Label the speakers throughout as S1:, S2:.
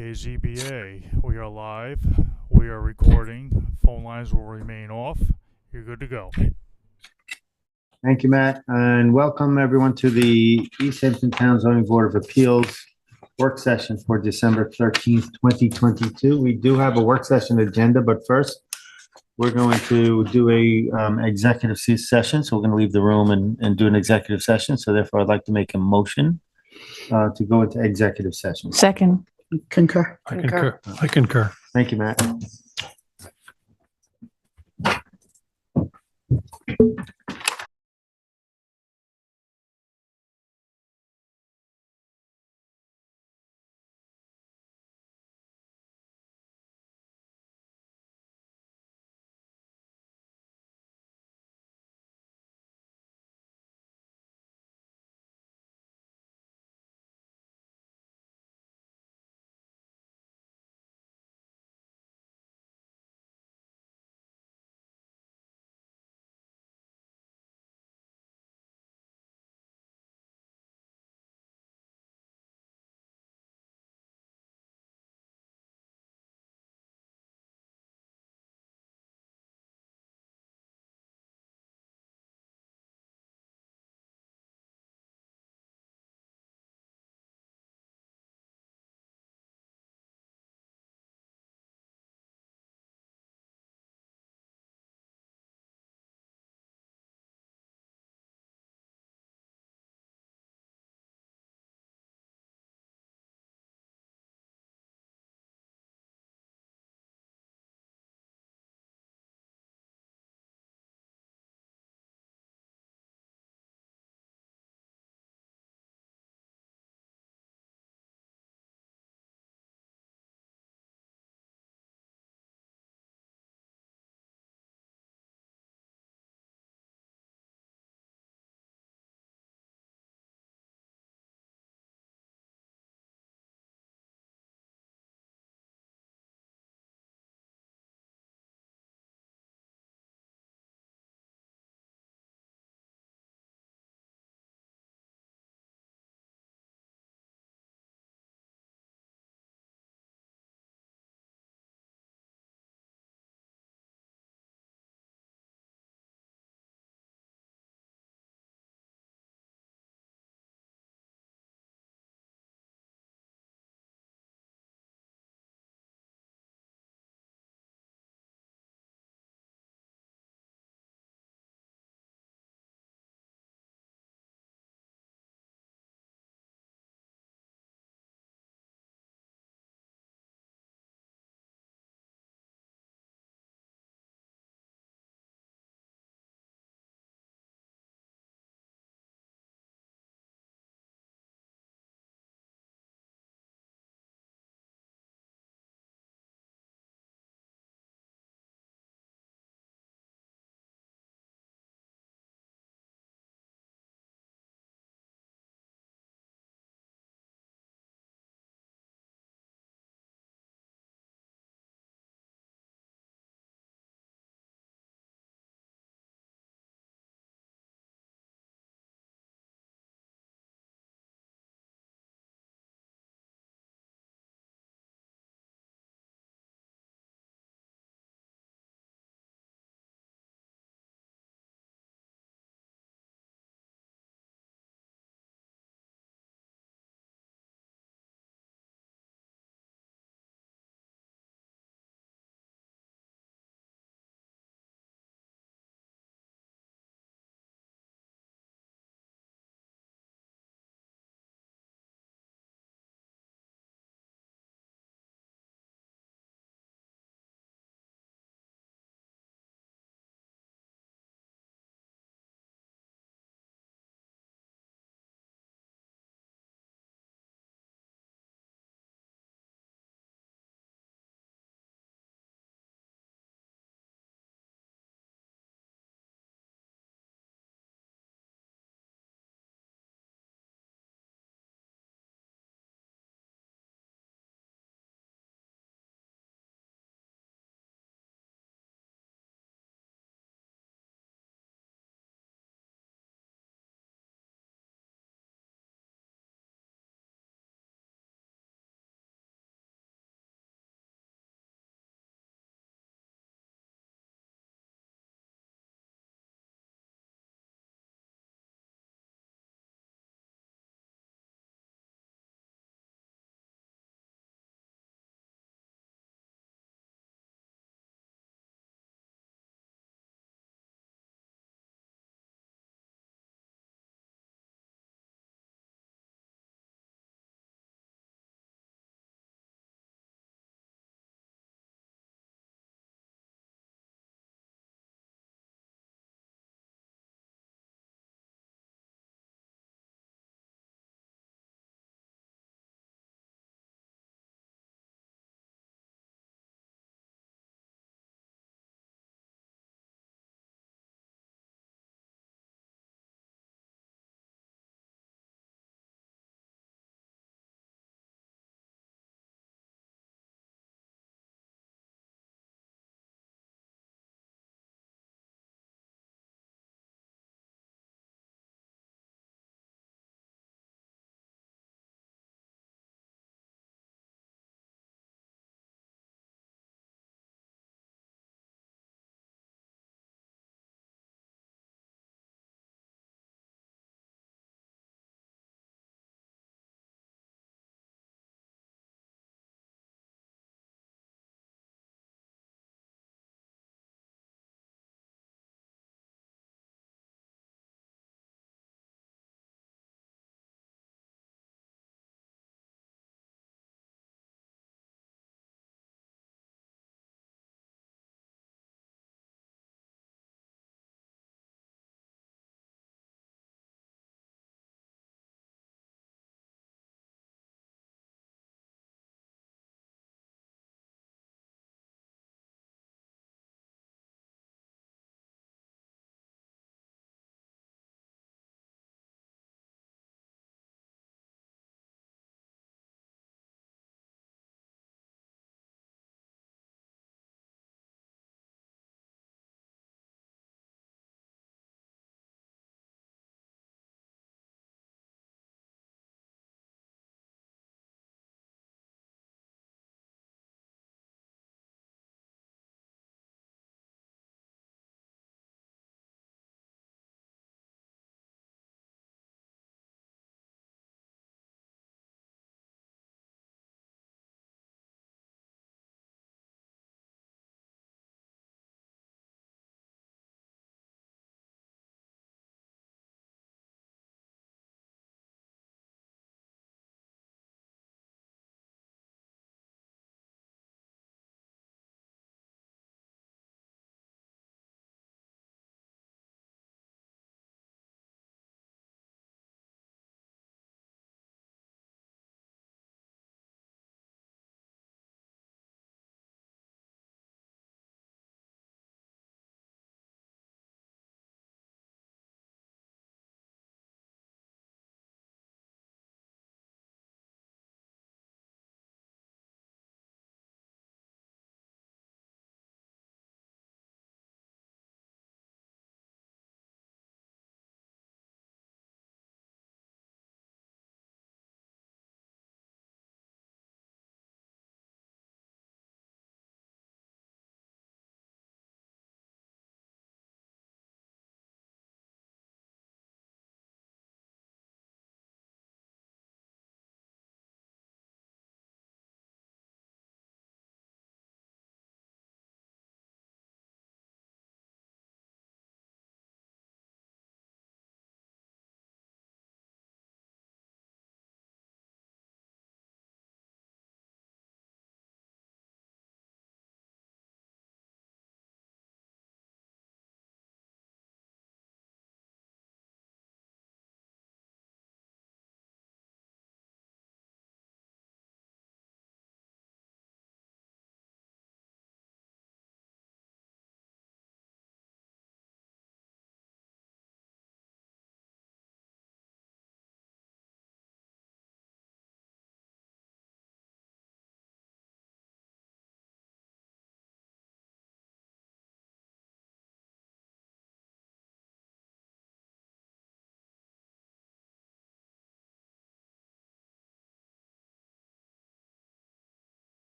S1: Okay, ZBA, we are live. We are recording. Phone lines will remain off. You're good to go.
S2: Thank you, Matt, and welcome everyone to the East Hampton Town Zoning Board of Appeals work session for December 13th, 2022. We do have a work session agenda, but first, we're going to do a executive session. So we're going to leave the room and do an executive session. So therefore, I'd like to make a motion to go into executive session.
S3: Second.
S4: Concur.
S5: I concur.
S2: Thank you, Matt.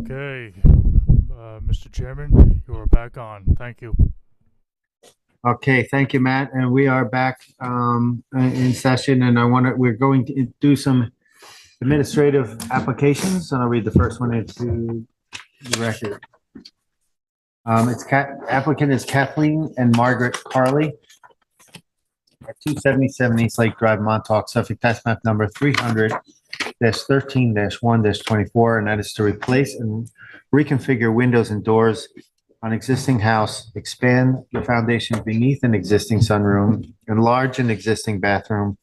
S1: Okay, Mr. Chairman, you are back on. Thank you.
S2: Okay, thank you, Matt. And we are back in session, and we're going to do some administrative applications, and I'll read the first one into the record. Applicant is Kathleen and Margaret Carley at 277 East Lake Drive, Montauk, Suffolk, tax map number 300-13-1-24, and that is to replace and reconfigure windows and doors on existing house, expand the foundation beneath an existing sunroom, enlarge an existing bathroom,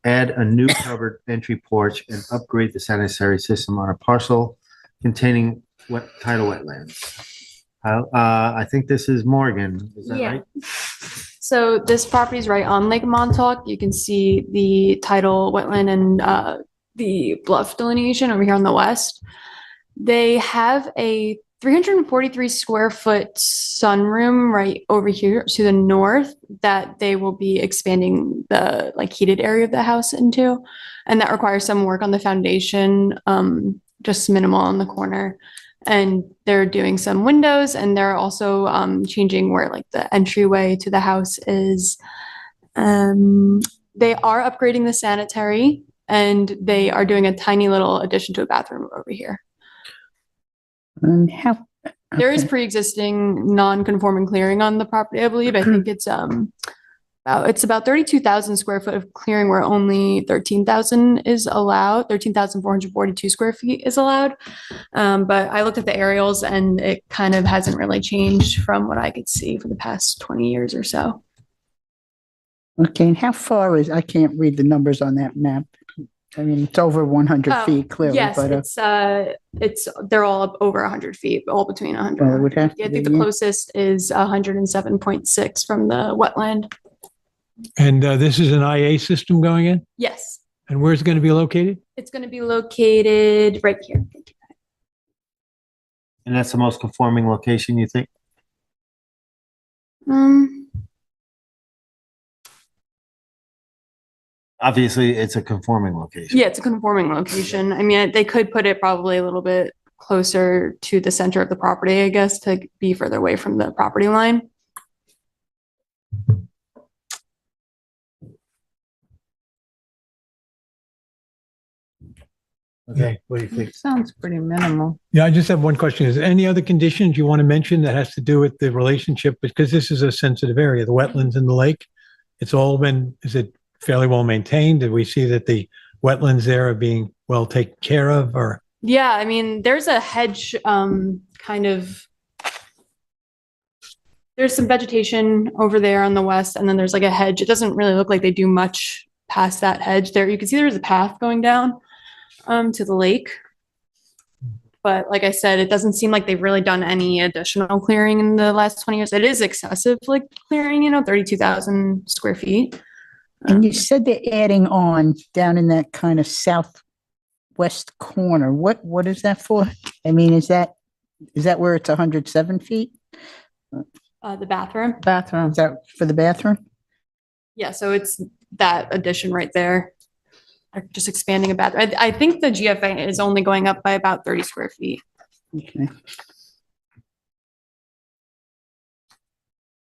S2: add a new covered entry porch, and upgrade the sanitary system on a parcel containing tidal wetlands. I think this is Morgan, is that right?
S3: So this property is right on Lake Montauk. You can see the tidal wetland and the bluff delineation over here on the west. They have a 343 square foot sunroom right over here to the north that they will be expanding the heated area of the house into. And that requires some work on the foundation, just minimal on the corner. And they're doing some windows, and they're also changing where the entryway to the house is. They are upgrading the sanitary, and they are doing a tiny little addition to a bathroom over here.
S4: And
S3: There is pre-existing non-conforming clearing on the property, I believe. I think it's about 32,000 square foot of clearing where only 13,000 is allowed. 13,442 square feet is allowed. But I looked at the aerials, and it kind of hasn't really changed from what I could see for the past 20 years or so.
S4: Okay, and how far I can't read the numbers on that map. I mean, it's over 100 feet clearly.
S3: Yes,
S4: but,
S3: they're all up over 100 feet, all between 100.
S4: Well, it would have to
S3: I think
S4: be,
S3: the closest is 107.6 from the wetland.
S5: And this is an IA system going in?
S3: Yes,
S5: And where's it going to be located?
S3: it's going to be located right here.
S2: And that's the most conforming location, you think? Obviously, it's a conforming location.
S3: Yeah, it's a conforming location. I mean, they could put it probably a little bit closer to the center of the property, I guess, to be further away from the property line.
S2: Okay, what do you think?
S6: Sounds pretty minimal.
S5: Yeah, I just have one question. Is there any other conditions you want to mention that has to do with the relationship? Because this is a sensitive area, the wetlands in the lake. Is it fairly well maintained? Did we see that the wetlands there are being well taken care of, or?
S3: Yeah, I mean, there's a hedge, there's some vegetation over there on the west, and then there's a hedge. It doesn't really look like they do much past that hedge there. You can see there's a path going down to the lake. But like I said, it doesn't seem like they've really done any additional clearing in the last 20 years. It is excessive, clearing, 32,000 square feet.
S4: and you said they're adding on down in that kind of southwest corner. What is that for? I mean, is that where it's 107 feet?
S3: The bathroom.
S6: Bathroom.
S4: Is that for the bathroom?
S3: Yeah, so it's that addition right there. Just expanding a bathroom. I think the GFA is only going up by about 30 square feet.
S4: Okay.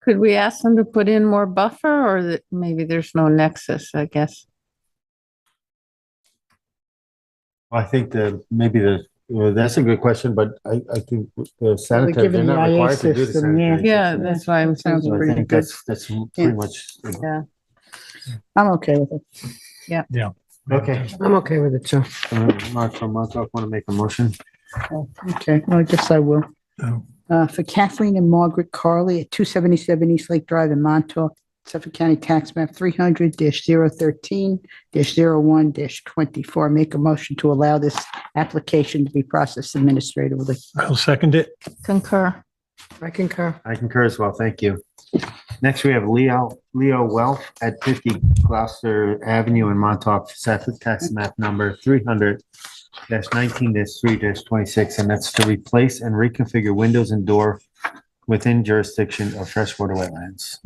S6: Could we ask them to put in more buffer, or that maybe there's no nexus, I guess?
S2: I think that's a good question, but I think the sanitary,
S4: given
S2: they're
S4: the
S2: not
S4: IA
S2: required to do the
S4: system,
S2: sanitary.
S6: Yeah,
S2: system.
S6: that's why I'm
S4: Sounds
S2: So I
S4: pretty
S2: think
S4: good.
S2: that's pretty much.
S6: Yeah.
S4: I'm okay with it.
S5: Yeah.
S2: Okay.
S6: I'm okay with it too.
S2: Mark from Montauk want to make a motion?
S4: Okay, well, I guess I will.
S5: Oh.
S4: For Kathleen and Margaret Carley at 277 East Lake Drive in Montauk, Suffolk County Tax Map 300-013-01-24. Make a motion to allow this application to be processed administratively.
S5: I'll second it.
S6: Concur. I concur.
S2: I concur as well. Thank you. Next, we have Leo Welf at 50 Gloucester Avenue in Montauk, Suffolk, tax map number 300-19-3-26, and that's to replace and reconfigure windows and door within jurisdiction of freshwater wetlands.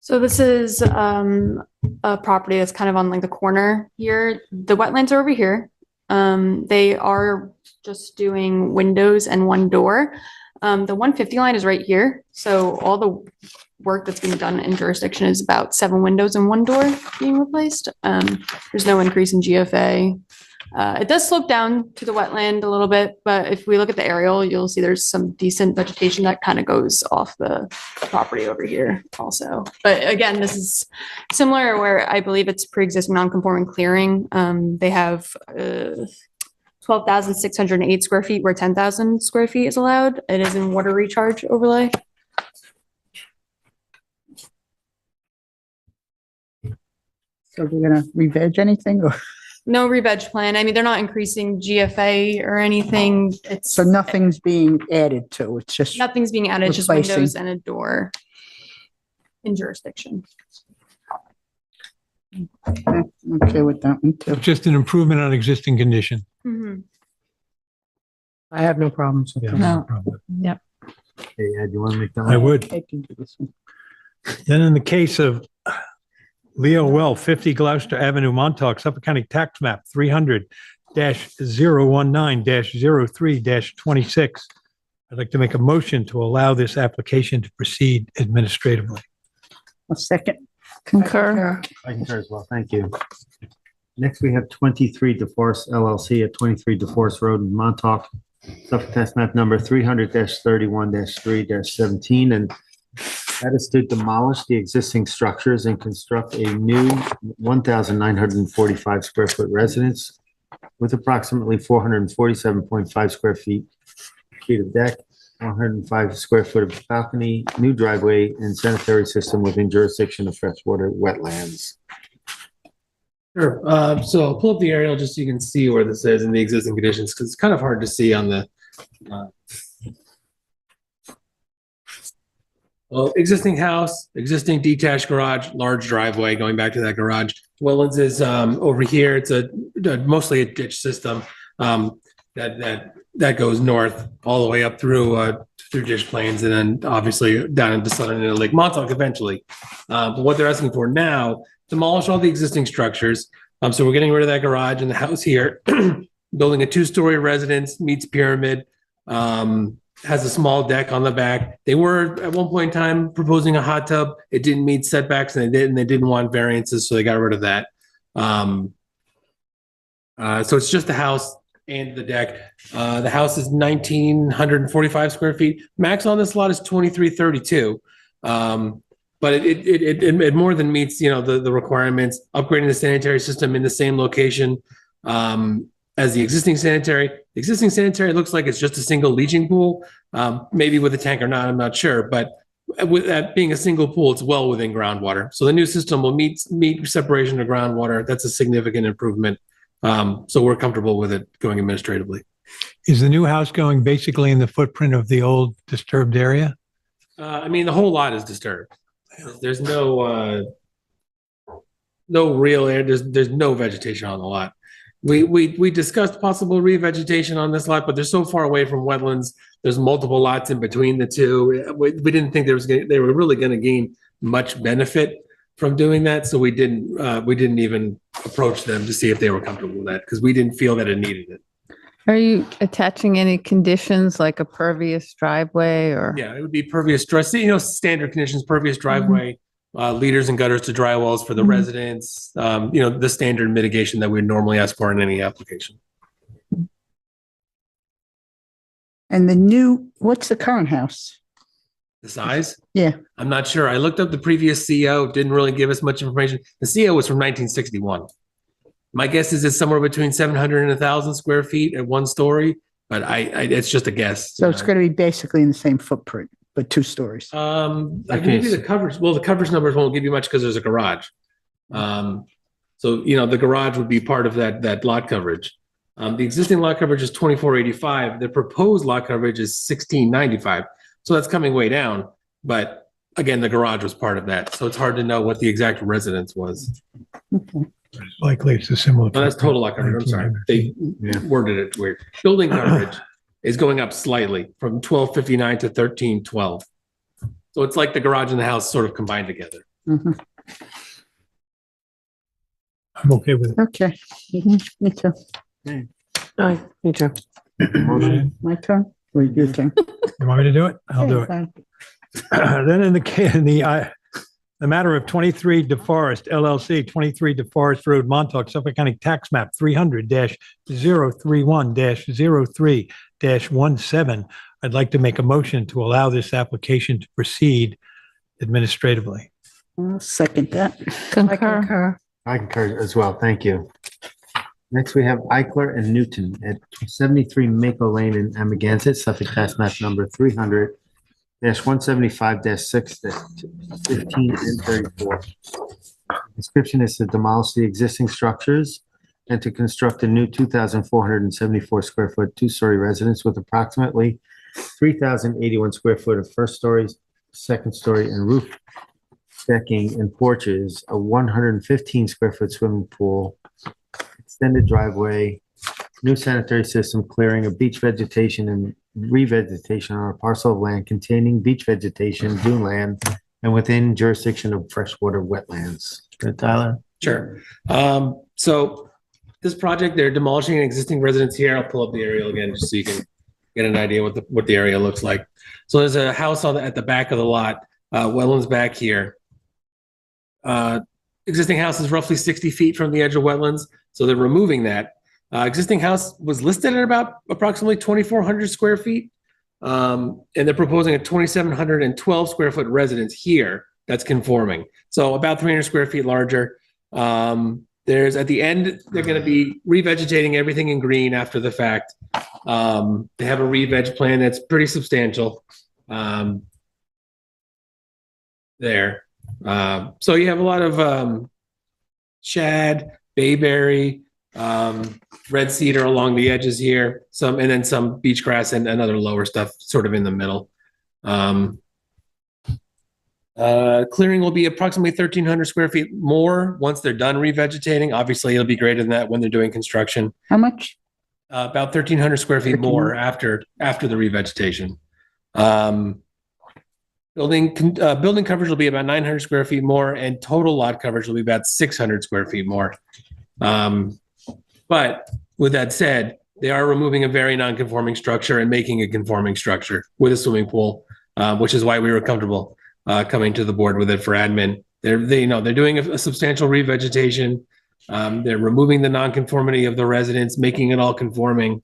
S3: So this is a property that's kind of on the corner here. The wetlands are over here, They are just doing windows and one door. The 150 line is right here. So all the work that's being done in jurisdiction is about 7 windows and 1 door being replaced. There's no increase in GFA. It does slope down to the wetland a little bit, but if we look at the aerial, you'll see there's some decent vegetation that kind of goes off the property over here also. But again, this is similar where I believe it's pre-existing non-conforming clearing. They have 12,608 square feet where 10,000 square feet is allowed. It is in water recharge overlay.
S4: So we're gonna re-veg anything or,
S3: No re-veg plan. I mean, they're not increasing GFA or anything. It's
S4: so nothing's being added to, it's just,
S3: nothing's being added, just
S4: Replacing.
S3: windows and a door in jurisdiction.
S4: okay with that one too.
S5: Just an improvement on existing condition.
S3: Mhm.
S7: I have no problems with
S5: Yeah,
S7: that.
S6: No.
S5: problem.
S6: Yep.
S2: Hey, Ed, you want to make that
S5: I
S2: one?
S5: would.
S4: I can do this one.
S5: Then in the case of Leo Well, 50 Gloucester Avenue, Montauk, Suffolk County Tax Map 300-019-03-26. I'd like to make a motion to allow this application to proceed administratively.
S4: A second.
S6: Concur.
S2: I concur as well. Thank you. Next, we have 23 DeForest LLC at 23 DeForest Road in Montauk, Suffolk Tax Map number 300-31-3-17, and that is to demolish the existing structures and construct a new 1,945 square foot residence with approximately 447.5 square feet of deck, 105 square foot of balcony, new driveway, and sanitary system within jurisdiction of freshwater wetlands.
S7: Sure. So I'll pull up the aerial just so you can see where this is in the existing conditions, because it's kind of hard to see on the well, existing house, existing detached garage, large driveway going back to that garage. Wetlands is over here. It's mostly a ditch system that goes north all the way up through ditch plains and then obviously down into southern into Lake Montauk eventually. But what they're asking for now, demolish all the existing structures. So we're getting rid of that garage and the house here, building a 2-story residence, meets pyramid. Has a small deck on the back. They were at one point in time proposing a hot tub. It didn't meet setbacks and they didn't want variances, so they got rid of that. So it's just the house and the deck. The house is 1,945 square feet. Max on this lot is 2,332. But it more than meets, the requirements. Upgrading the sanitary system in the same location as the existing sanitary. The existing sanitary looks like it's just a single leaching pool, maybe with a tank or not, I'm not sure. But with that being a single pool, it's well within groundwater. So the new system will meet separation of groundwater. That's a significant improvement. So we're comfortable with it going administratively.
S5: Is the new house going basically in the footprint of the old disturbed area?
S7: I mean, the whole lot is disturbed. There's no real air. There's no vegetation on the lot. We discussed possible revegetation on this lot, but they're so far away from wetlands. There's multiple lots in between the two. We didn't think they were really going to gain much benefit from doing that, so we didn't even approach them to see if they were comfortable with that because we didn't feel that it needed it.
S6: Are you attaching any conditions like a pervious driveway or?
S7: Yeah, it would be pervious driveway, standard conditions, pervious driveway, leaders and gutters to dry wells for the residents, the standard mitigation that we would normally ask for in any application.
S4: And what's the current house?
S7: The size?
S4: Yeah.
S7: I'm not sure. I looked up the previous CO, didn't really give us much information. The CO was from 1961. My guess is it's somewhere between 700 and 1,000 square feet at 1 story, but it's just a guess.
S4: So it's going to be basically in the same footprint, but 2 stories.
S7: I can give you the coverage. Well, the coverage numbers won't give you much because there's a garage. So, the garage would be part of that lot coverage. The existing lot coverage is 2,485. The proposed lot coverage is 1,695. So that's coming way down. But again, the garage was part of that. So it's hard to know what the exact residence was.
S4: Okay.
S5: Likely it's a similar.
S7: No, that's total lot coverage. I'm sorry. They worded it weird. Building coverage is going up slightly from 1,259 to 1,312. So it's like the garage and the house sort of combined together.
S4: Mhm.
S5: I'm okay with it.
S4: Okay. Mhm. Me too.
S8: Aye, me too.
S4: My turn or your turn?
S5: You want me to do it? I'll do it.
S4: Fine.
S5: Then in the matter of 23 DeForest LLC, 23 DeForest Road, Montauk, Suffolk County Tax Map 300-031-03-17, I'd like to make a motion to allow this application to proceed administratively.
S4: I'll second that.
S6: Concur.
S2: I concur as well. Thank you. Next, we have Eichler and Newton at 73 Mako Lane in Amagansett, Suffolk Tax Map number 300-175-6-15 and 34. Description is to demolish the existing structures and to construct a new 2,474 square foot two-story residence with approximately 3,081 square foot of first story, second story, and roof decking and porches, a 115 square foot swimming pool, extended driveway, new sanitary system, clearing of beach vegetation and revegetation on a parcel of land containing beach vegetation, dune land, and within jurisdiction of freshwater wetlands. Good, Tyler?
S7: Sure. So this project, they're demolishing an existing residence here. I'll pull up the aerial again just so you can get an idea what the area looks like. So there's a house at the back of the lot, wetlands back here. Existing house is roughly 60 feet from the edge of wetlands, so they're removing that. Existing house was listed at about approximately 2,400 square feet. And they're proposing a 2,712 square foot residence here that's conforming. So about 300 square feet larger. There's at the end, they're going to be revegetating everything in green after the fact. They have a re-veg plan that's pretty substantial there. So you have a lot of shad, bayberry, red cedar along the edges here, and then some beach grass and other lower stuff sort of in the middle. Clearing will be approximately 1,300 square feet more once they're done revegetating. Obviously, it'll be greater than that when they're doing construction.
S4: How much?
S7: About 1,300 square feet more after the revegetation. Building coverage will be about 900 square feet more, and total lot coverage will be about 600 square feet more. But with that said, they are removing a very non-conforming structure and making a conforming structure with a swimming pool, which is why we were comfortable coming to the board with it for admin. They're doing a substantial revegetation. They're removing the non-conformity of the residence, making it all conforming.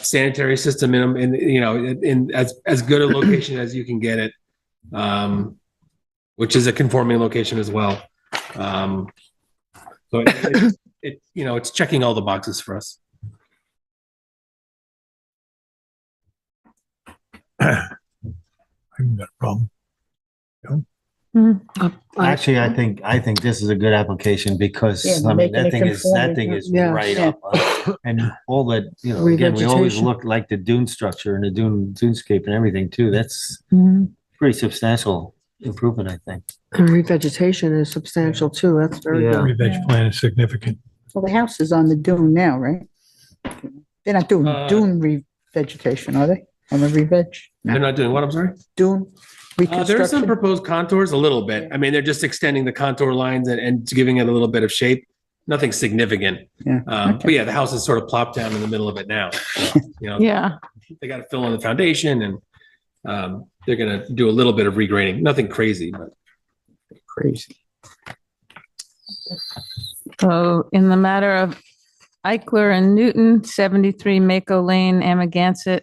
S7: Sanitary system in as good a location as you can get it, which is a conforming location as well. So it's checking all the boxes for us.
S5: I haven't got a problem.
S2: Actually, I think this is a good application because
S4: Yeah,
S2: I mean,
S4: making it
S2: that thing
S4: conforming,
S2: is
S8: yeah.
S2: right
S4: Yeah.
S2: up. And all that, again, we always
S8: Revegetation.
S2: look like the dune structure and the dunescape and everything too. That's pretty substantial improvement, I think.
S8: And revegetation is substantial too. That's very
S2: Yeah.
S8: good.
S5: Re-veg plan is significant.
S4: Well, the house is on the dune now, right? They're not doing dune revegetation, are they? On the re-veg?
S7: They're not doing what, I'm sorry?
S4: Dune
S7: There are some
S4: reconstruction?
S7: proposed contours, a little bit. I mean, they're just extending the contour lines and giving it a little bit of shape. Nothing significant.
S4: Yeah,
S7: But yeah, the house is sort of plopped down in the middle of it now.
S6: Yeah.
S7: They got to fill in the foundation and they're going to do a little bit of regrading. Nothing crazy, but
S4: Crazy.
S6: So in the matter of Eichler and Newton, 73 Mako Lane, Amagansett,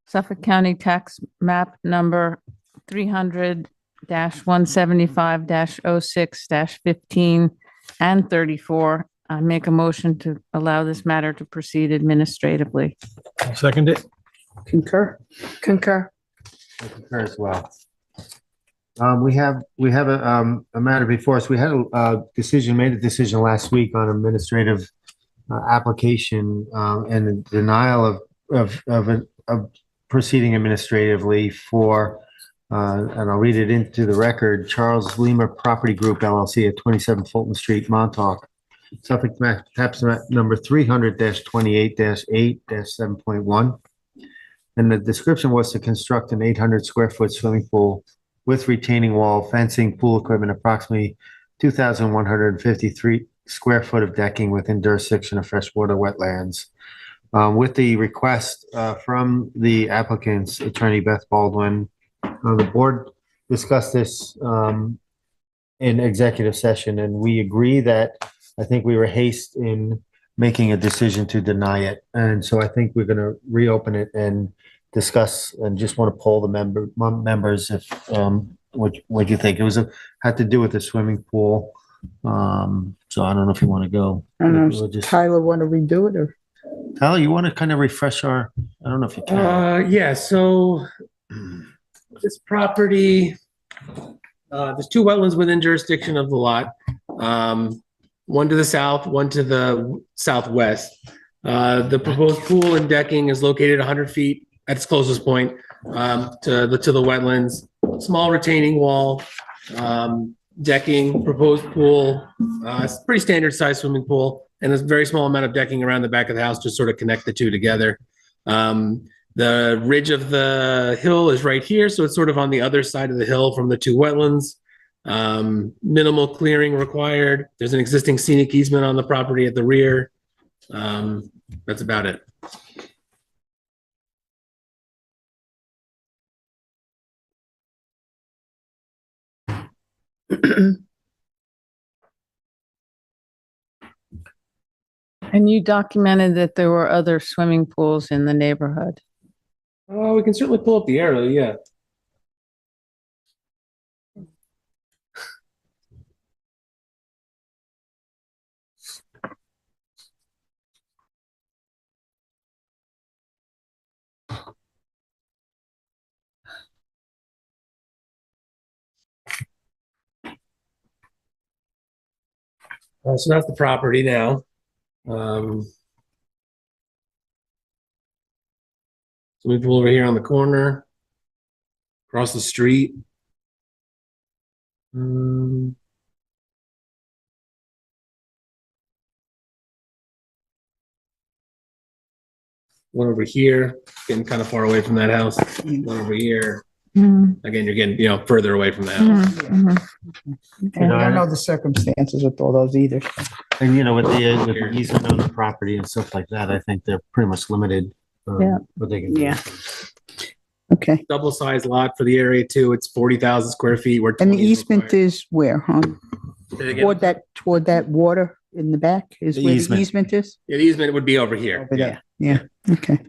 S6: Suffolk County Tax Map Number 300-175-06-15 and 34. I make a motion to allow this matter to proceed administratively.
S5: I'll second it.
S4: Concur?
S8: Concur.
S2: I concur as well. We have a matter before us. We had a decision last week on administrative application and the denial of proceeding administratively for, and I'll read it into the record, Charles Lima Property Group LLC at 27 Fulton Street, Montauk, Suffolk Tax Map number 300-28-8-7.1. And the description was to construct an 800 square foot swimming pool with retaining wall, fencing, pool equipment, approximately 2,153 square foot of decking within jurisdiction of freshwater wetlands, with the request from the applicant's attorney, Beth Baldwin. The board discussed this in executive session, and we agree that I think we were hasty in making a decision to deny it. And so I think we're going to reopen it and discuss, and just want to poll the members if what you think. It was had to do with the swimming pool. So I don't know if you want to go.
S4: I don't know,
S2: We'll
S4: does
S2: just-
S4: Tyler want to redo it or?
S2: Tyler, you want to kind of refresh I don't know if you can.
S7: Yeah, so this property, there's two wetlands within jurisdiction of the lot. One to the south, one to the southwest. The proposed pool and decking is located 100 feet at its closest point to the wetlands. Small retaining wall, decking, proposed pool. It's a pretty standard size swimming pool, and there's a very small amount of decking around the back of the house to sort of connect the two together. The ridge of the hill is right here, so it's sort of on the other side of the hill from the two wetlands. Minimal clearing required. There's an existing scenic easement on the property at the rear. That's about it.
S6: And you documented that there were other swimming pools in the neighborhood.
S7: Oh, we can certainly pull up the arrow, yeah. So that's the property now. Swimming pool over here on the corner, across the street. One over here, getting kind of far away from that house. One over here. Again, you're getting, further away from the house.
S4: And I don't know the circumstances with all those either.
S2: And with the easement on the property and stuff like that, I think they're pretty much limited.
S6: Yeah.
S2: What they can do.
S4: Yeah. Okay.
S7: Double sized lot for the area too. It's 40,000 square feet. Where
S4: And the
S7: 20 is
S4: easement
S7: required.
S4: is where, huh?
S7: Say it again?
S4: Toward that water in the back is
S2: The
S4: where the
S2: easement.
S4: easement is?
S7: Yeah, the easement would be over here.
S4: Over there. Yeah, okay.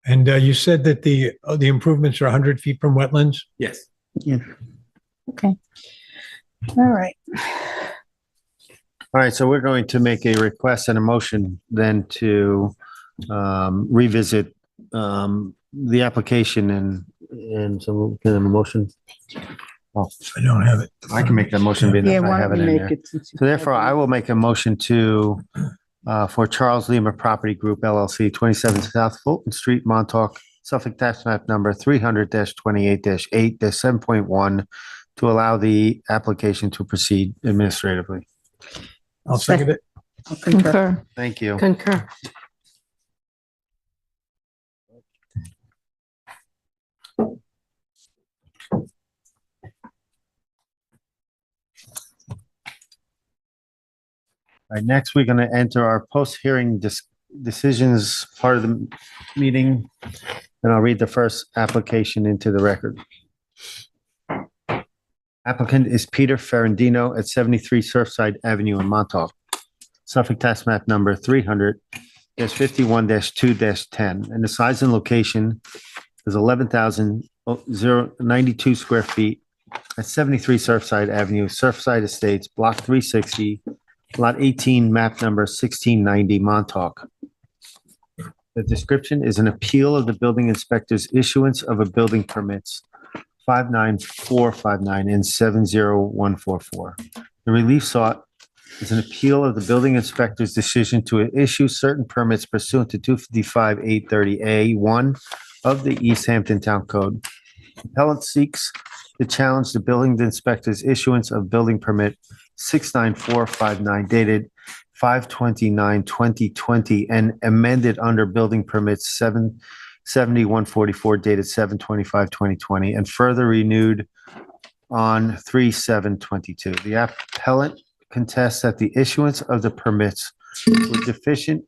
S5: And you said that the improvements are 100 feet from wetlands?
S7: Yes.
S4: Yeah.
S6: Okay.
S4: All right.
S2: All right, so we're going to make a request and a motion then to revisit the application and so can I have a motion? Oh,
S5: I don't have it.
S2: I can make that motion. being
S4: Yeah,
S2: if I
S4: why
S2: have
S4: don't
S2: it
S4: we
S2: in
S4: make
S2: there.
S4: it? since you
S2: So therefore,
S4: have
S2: I
S4: it.
S2: will make a motion to for Charles Lima Property Group LLC, 27 South Fulton Street, Montauk, Suffolk tax map number 300-28-8-7.1 to allow the application to proceed administratively.
S5: I'll second it.
S4: I'll concur.
S6: Concur.
S2: Thank you.
S8: Concur.
S2: All right, next, we're going to enter our post-hearing decisions part of the meeting. And I'll read the first application into the record. Applicant is Peter Ferrandino at 73 Surfside Avenue in Montauk. Suffolk tax map number 300-51-2-10. And the size and location is 11,092 square feet at 73 Surfside Avenue, Surfside Estates, Block 360, Lot 18, map number 1690, Montauk. The description is an appeal of the building inspector's issuance of a building permits 59459 and 70144. The relief sought is an appeal of the building inspector's decision to issue certain permits pursuant to 255-830A1 of the East Hampton Town Code. Appellant seeks to challenge the building inspector's issuance of building permit 69459 dated 5/29/2020 and amended under building permits 77144 dated 7/25/2020 and further renewed on 3/7/22. The appellant contests that the issuance of the permits were deficient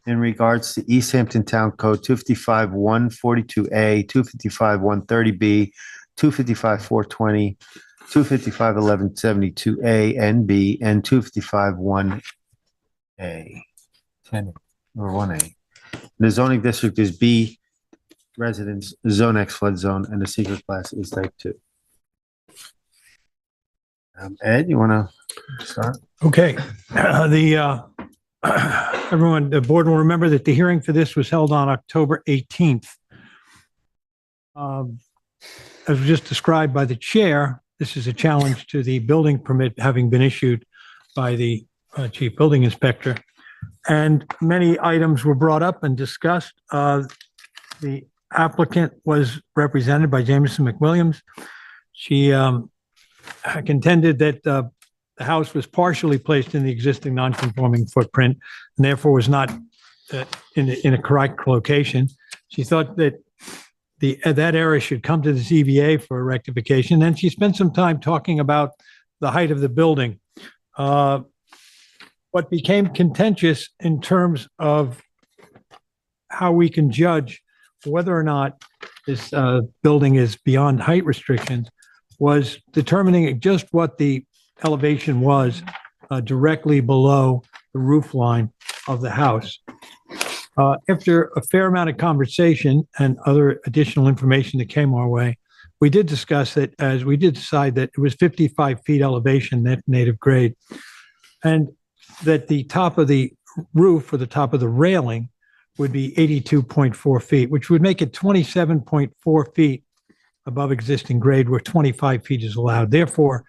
S2: in regards to East Hampton Town Code 255-142A, 255-130B, 255-420, 255-1172A and B, and 255-1A, 10 or 1A. The zoning district is B, residence, Zone X flood zone, and the secret class is type 2. Ed, you want to start?
S5: Okay, everyone, the board will remember that the hearing for this was held on October 18th. As was just described by the chair, this is a challenge to the building permit having been issued by the chief building inspector. And many items were brought up and discussed. The applicant was represented by Jameson McWilliams. She contended that the house was partially placed in the existing non-conforming footprint and therefore was not in a correct location. She thought that that area should come to the ZBA for a rectification. Then she spent some time talking about the height of the building. What became contentious in terms of how we can judge whether or not this building is beyond height restrictions was determining just what the elevation was directly below the roof line of the house. After a fair amount of conversation and other additional information that came our way, we did discuss it as we did decide that it was 55 feet elevation net native grade, and that the top of the roof or the top of the railing would be 82.4 feet, which would make it 27.4 feet above existing grade where 25 feet is allowed. Therefore,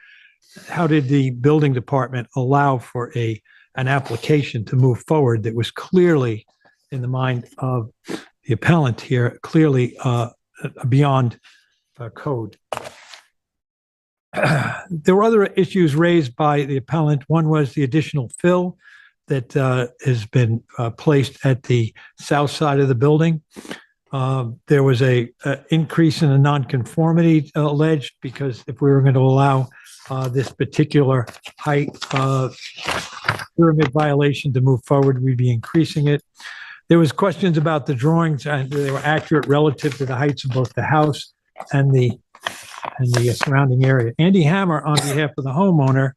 S5: how did the building department allow for an application to move forward that was clearly, in the mind of the appellant here, clearly beyond code? There were other issues raised by the appellant. One was the additional fill that has been placed at the south side of the building. There was a increase in the nonconformity alleged, because if we were going to allow this particular height pyramid violation to move forward, we'd be increasing it. There was questions about the drawings, and they were accurate relative to the heights of both the house and the surrounding area. Andy Hammer, on behalf of the homeowner,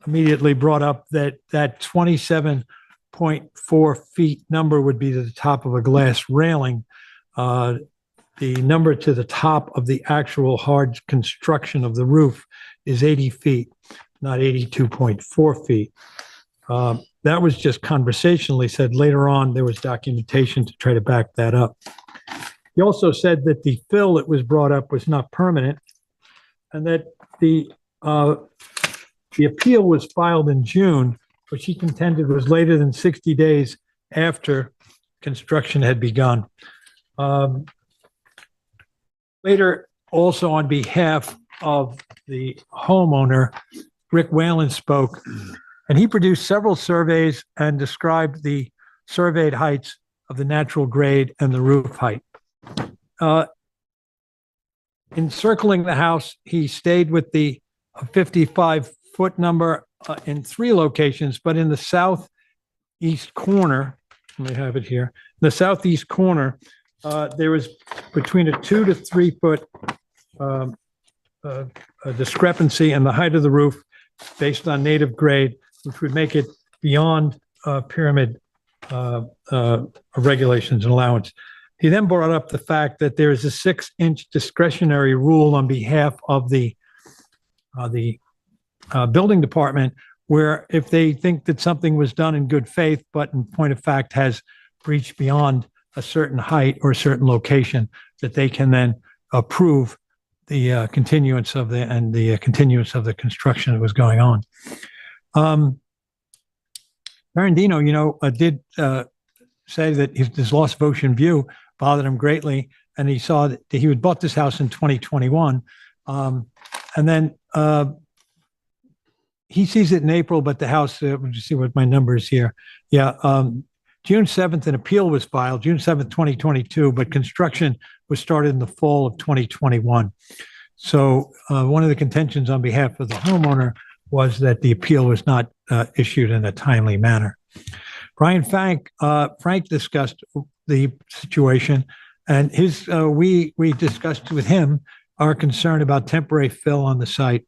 S5: immediately brought up that 27.4 feet number would be to the top of a glass railing. The number to the top of the actual hard construction of the roof is 80 feet, not 82.4 feet. That was just conversationally said. Later on, there was documentation to try to back that up. He also said that the fill that was brought up was not permanent, and that the appeal was filed in June, which he contended was later than 60 days after construction had begun. Later, also on behalf of the homeowner, Rick Whalen spoke, and he produced several surveys and described the surveyed heights of the natural grade and the roof height. Encircling the house, he stayed with the 55-foot number in 3 locations, but in the southeast corner, let me have it here, in the southeast corner, there was between a 2 to 3 foot discrepancy in the height of the roof based on native grade, which would make it beyond pyramid regulations and allowance. He then brought up the fact that there is a 6-inch discretionary rule on behalf of the building department, where if they think that something was done in good faith, but in point of fact has reached beyond a certain height or a certain location, that they can then approve the continuance of the construction that was going on. Barandino, did say that his loss of ocean view bothered him greatly, and he saw that he had bought this house in 2021, and then he sees it in April, but the house, let me see what my number is here. Yeah, June 7th, an appeal was filed, June 7th, 2022, but construction was started in the fall of 2021. So one of the contentions on behalf of the homeowner was that the appeal was not issued in a timely manner. Frank discussed the situation, and we discussed with him our concern about temporary fill on the site.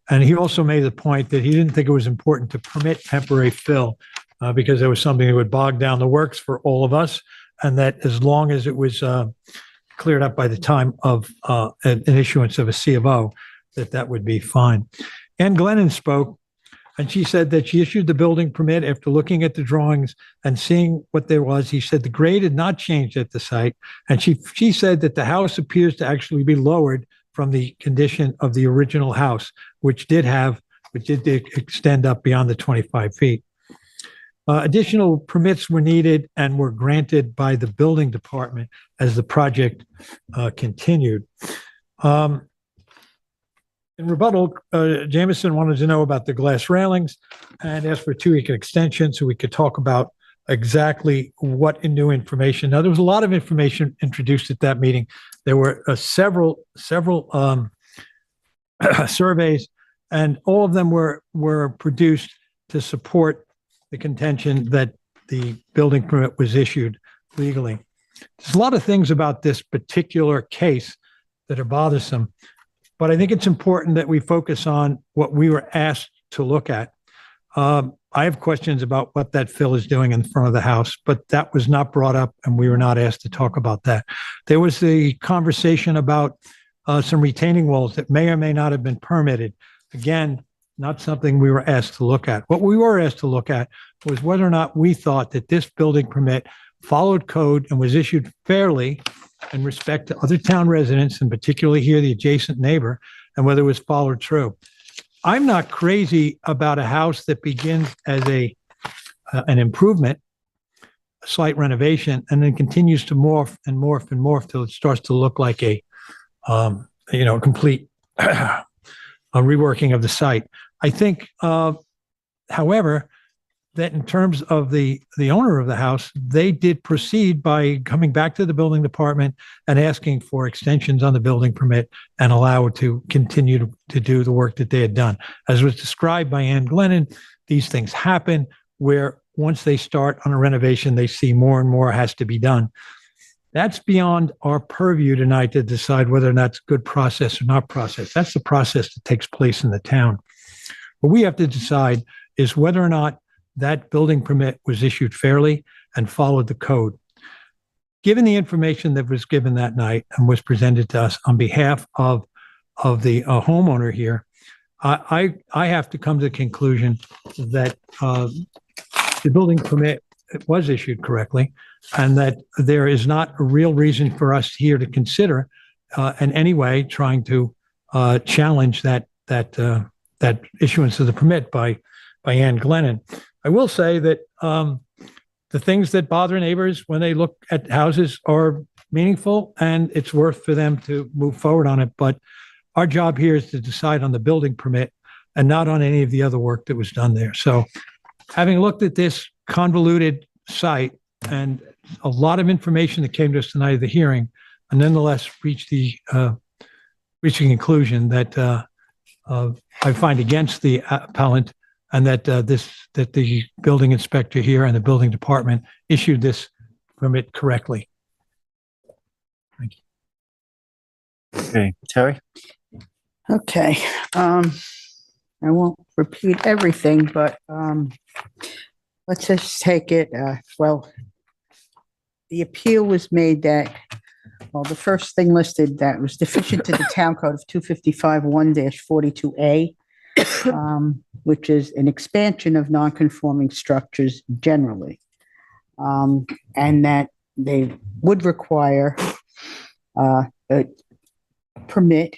S5: And he also made the point that he didn't think it was important to permit temporary fill because there was something that would bog down the works for all of us, and that as long as it was cleared up by the time of an issuance of a C of O, that would be fine. Ann Glennon spoke, and she said that she issued the building permit after looking at the drawings and seeing what there was. He said the grade had not changed at the site, and she said that the house appears to actually be lowered from the condition of the original house, which did extend up beyond the 25 feet. Additional permits were needed and were granted by the building department as the project continued. In rebuttal, Jameson wanted to know about the glass railings and asked for a 2-week extension so we could talk about exactly what new information. Now, there was a lot of information introduced at that meeting. There were several surveys, and all of them were produced to support the contention that the building permit was issued legally. There's a lot of things about this particular case that are bothersome, but I think it's important that we focus on what we were asked to look at. I have questions about what that fill is doing in front of the house, but that was not brought up and we were not asked to talk about that. There was the conversation about some retaining walls that may or may not have been permitted. Again, not something we were asked to look at. What we were asked to look at was whether or not we thought that this building permit followed code and was issued fairly in respect to other town residents, and particularly here, the adjacent neighbor, and whether it was followed through. I'm not crazy about a house that begins as an improvement, a slight renovation, and then continues to morph and morph and morph till it starts to look like a complete reworking of the site. I think, however, that in terms of the owner of the house, they did proceed by coming back to the building department and asking for extensions on the building permit and allow it to continue to do the work that they had done. As was described by Ann Glennon, these things happen where once they start on a renovation, they see more and more has to be done. That's beyond our purview tonight to decide whether or not it's good process or not process. That's the process that takes place in the town. What we have to decide is whether or not that building permit was issued fairly and followed the code. Given the information that was given that night and was presented to us on behalf of the homeowner here, I have to come to the conclusion that the building permit was issued correctly and that there is not a real reason for us here to consider in any way trying to challenge that issuance of the permit by Ann Glennon. I will say that the things that bother neighbors when they look at houses are meaningful and it's worth for them to move forward on it. But our job here is to decide on the building permit and not on any of the other work that was done there. So having looked at this convoluted site and a lot of information that came to us tonight at the hearing, and nonetheless reached the conclusion that I find against the appellant, and that that the building inspector here and the building department issued this permit correctly. Thank you.
S2: Okay, Terry?
S4: Okay, I won't repeat everything, but let's just take it, well, the appeal was made that, well, the first thing listed that was deficient to the town code of 255-1-42A, which is an expansion of non-conforming structures generally, and that they would require a permit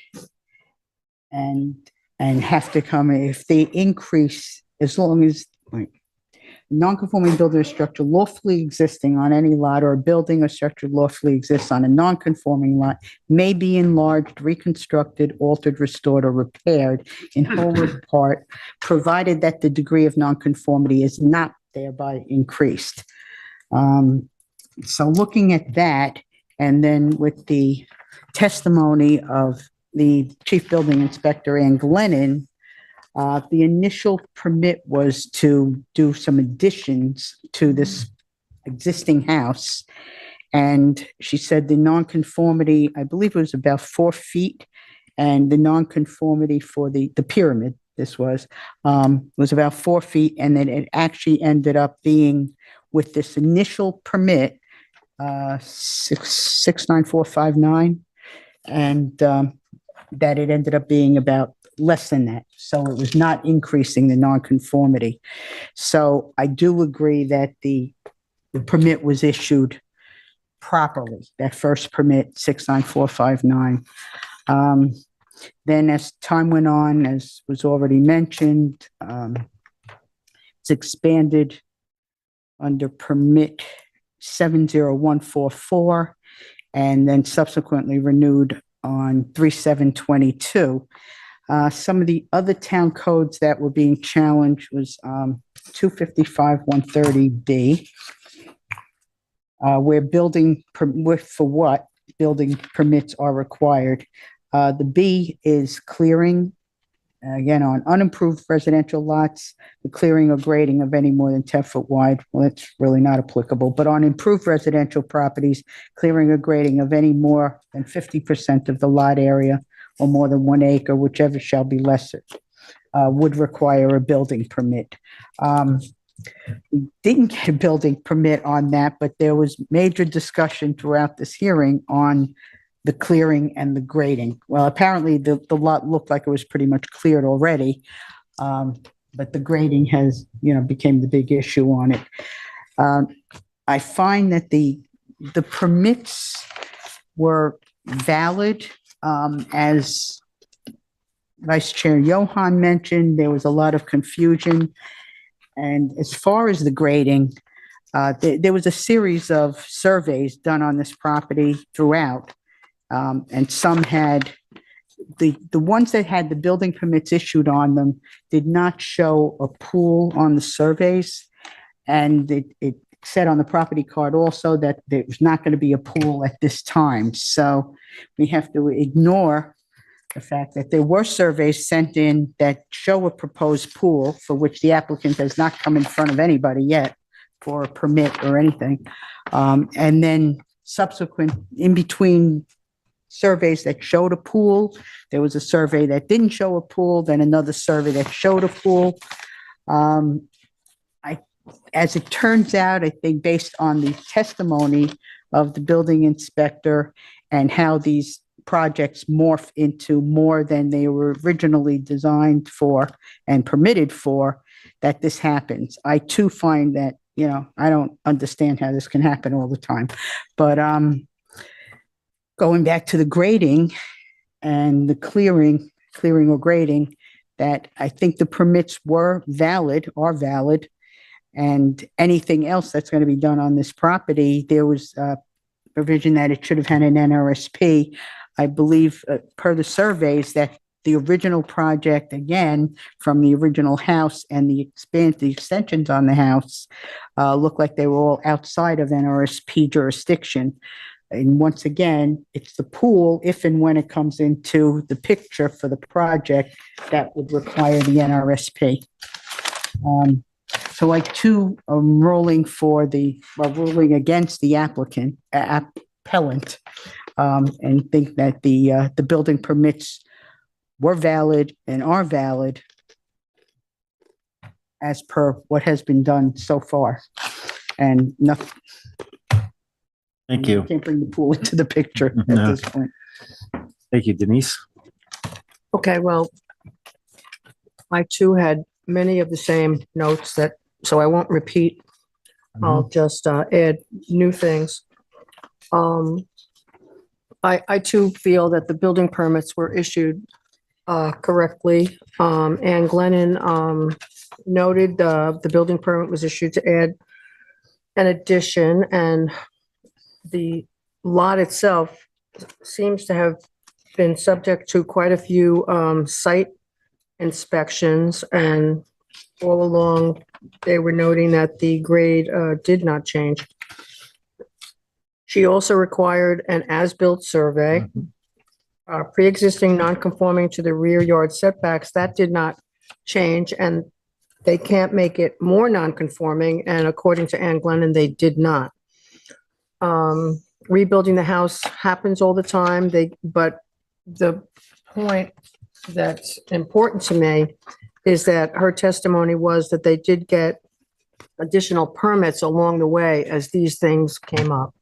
S4: and have to come if they increase, as long as non-conforming building or structure lawfully existing on any lot, or a building or structure lawfully exists on a non-conforming lot, may be enlarged, reconstructed, altered, restored, or repaired in whole or part, provided that the degree of non-conformity is not thereby increased. So looking at that, and then with the testimony of the chief building inspector, Ann Glennon, The initial permit was to do some additions to this existing house. And she said the nonconformity, I believe it was about 4 feet, and the nonconformity for the pyramid, this was about 4 feet, and then it actually ended up being, with this initial permit, 69459, and that it ended up being about less than that. So it was not increasing the nonconformity. So I do agree that the permit was issued properly, that first permit, 69459. Then as time went on, as was already mentioned, it's expanded under permit 70144, and then subsequently renewed on 3722. Some of the other town codes that were being challenged was 255-130B, where for what building permits are required. The B is clearing, again, on unimproved residential lots, the clearing or grading of any more than 10 foot wide. Well, that's really not applicable, but on improved residential properties, clearing or grading of any more than 50% of the lot area or more than 1 acre, whichever shall be lesser, would require a building permit. We didn't get a building permit on that, but there was major discussion throughout this hearing on the clearing and the grading. Well, apparently the lot looked like it was pretty much cleared already, but the grading has, became the big issue on it. I find that the permits were valid, as Vice Chair Johan mentioned. There was a lot of confusion. And as far as the grading, there was a series of surveys done on this property throughout. And some had, the ones that had the building permits issued on them did not show a pool on the surveys. And it said on the property card also that there was not going to be a pool at this time. So we have to ignore the fact that there were surveys sent in that show a proposed pool for which the applicant has not come in front of anybody yet for a permit or anything. And then subsequent, in between surveys that showed a pool, there was a survey that didn't show a pool, then another survey that showed a pool. As it turns out, I think based on the testimony of the building inspector and how these projects morph into more than they were originally designed for and permitted for, that this happens. I too find that, I don't understand how this can happen all the time. But going back to the grading and the clearing or grading, that I think the permits are valid, and anything else that's going to be done on this property, there was a provision that it should have had an NRSP. I believe per the surveys that the original project, again, from the original house and the extensions on the house look like they were all outside of NRSP jurisdiction. And once again, it's the pool, if and when it comes into the picture for the project, that would require the NRSP. So I too am ruling against the appellant, and think that the building permits were valid and are valid as per what has been done so far. And nothing.
S2: Thank you.
S4: Can't bring the pool into the picture at
S2: No.
S4: this point.
S2: Thank you, Denise.
S8: Okay, well, I too had many of the same notes so I won't repeat. I'll just add new things. I too feel that the building permits were issued correctly. And Glennon noted the building permit was issued to add an addition, and the lot itself seems to have been subject to quite a few site inspections, and all along they were noting that the grade did not change. She also required an as-built survey, pre-existing non-conforming to the rear yard setbacks. That did not change, and they can't make it more non-conforming, and according to Ann Glennon, they did not. Rebuilding the house happens all the time, but the point that's important to me is that her testimony was that they did get additional permits along the way as these things came up.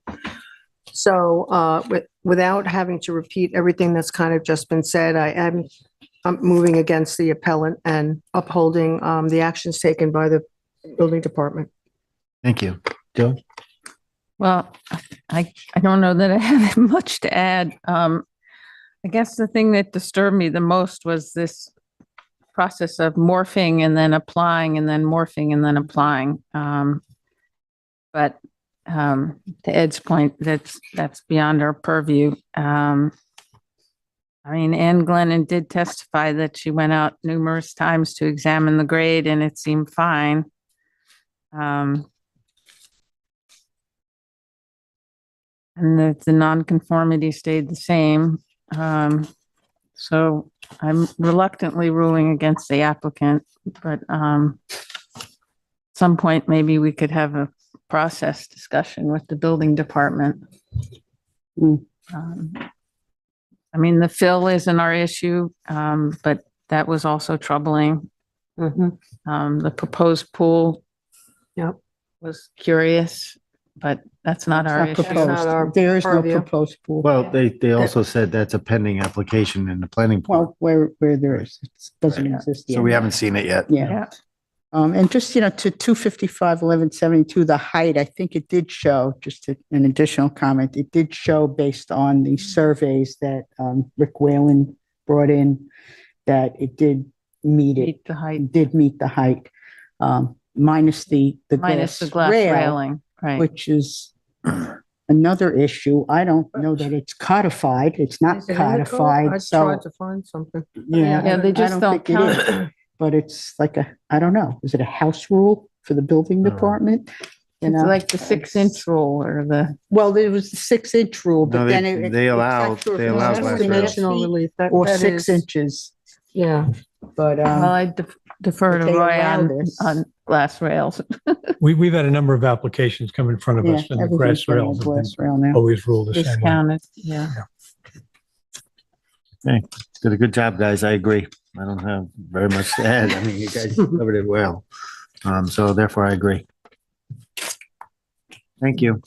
S8: So, without having to repeat everything that's kind of just been said, I'm moving against the appellant and upholding, the actions taken by the building department.
S2: Thank you. Joe?
S6: Well, I don't know that I have much to add. I guess the thing that disturbed me the most was this process of morphing and then applying and then morphing and then applying. But to Ed's point, that's beyond our purview. I mean, Ann Glennon did testify that she went out numerous times to examine the grade and it seemed fine. And the nonconformity stayed the same. So I'm reluctantly ruling against the applicant, but at some point, maybe we could have a process discussion with the building department. I mean, the fill isn't our issue, but that was also troubling. The proposed pool.
S8: Yep.
S6: Was curious, but that's not our
S4: It's not
S6: issue.
S8: Not our
S4: proposed. There is no
S8: purview.
S4: proposed pool.
S2: Well, they also said that's a pending application in the planning board,
S4: Well, where there is, it doesn't exist yet.
S2: so we haven't seen it yet.
S4: Yeah.
S6: Yeah.
S4: And just, to 255-1172, the height, I think it did show, just an additional comment, it did show based on the surveys that Rick Whalen brought in, that it did meet it,
S6: Meet the height,
S4: it did meet the height, minus the
S6: minus the glass
S4: rail,
S6: railing, right?
S4: which is another issue. I don't know that it's codified. It's not
S8: Is it in the code? I
S4: codified, so,
S8: tried to find something.
S6: Yeah, they just don't
S4: think it is.
S6: count.
S4: But it's like I don't know, is it a house rule for the building
S2: No.
S4: department? You
S6: It's
S4: know,
S6: like the 6-inch rule or the,
S4: well, there was the 6-inch rule,
S2: No,
S4: but
S2: they-
S4: then it.
S2: they
S4: it's
S2: allow-
S4: not sure if
S2: they
S4: it's
S2: allow
S4: just
S2: glass
S8: Dimensional
S2: rails.
S8: relief,
S4: Or
S8: that
S4: 6
S8: is-
S4: inches,
S8: Yeah,
S4: but,
S6: well, I defer to
S4: But they
S6: Roy
S4: allow this.
S6: on glass rails.
S5: We've had a number of applications come in front of
S4: yeah,
S5: us and the
S4: everything's
S5: grass
S4: been on
S5: rails have
S4: glass
S5: been
S4: rail now.
S5: always ruled the same way.
S6: Discounted, yeah.
S2: Did a good job, guys. I agree. I don't have very much to add. I mean, you guys covered it well. So therefore I agree. Thank you.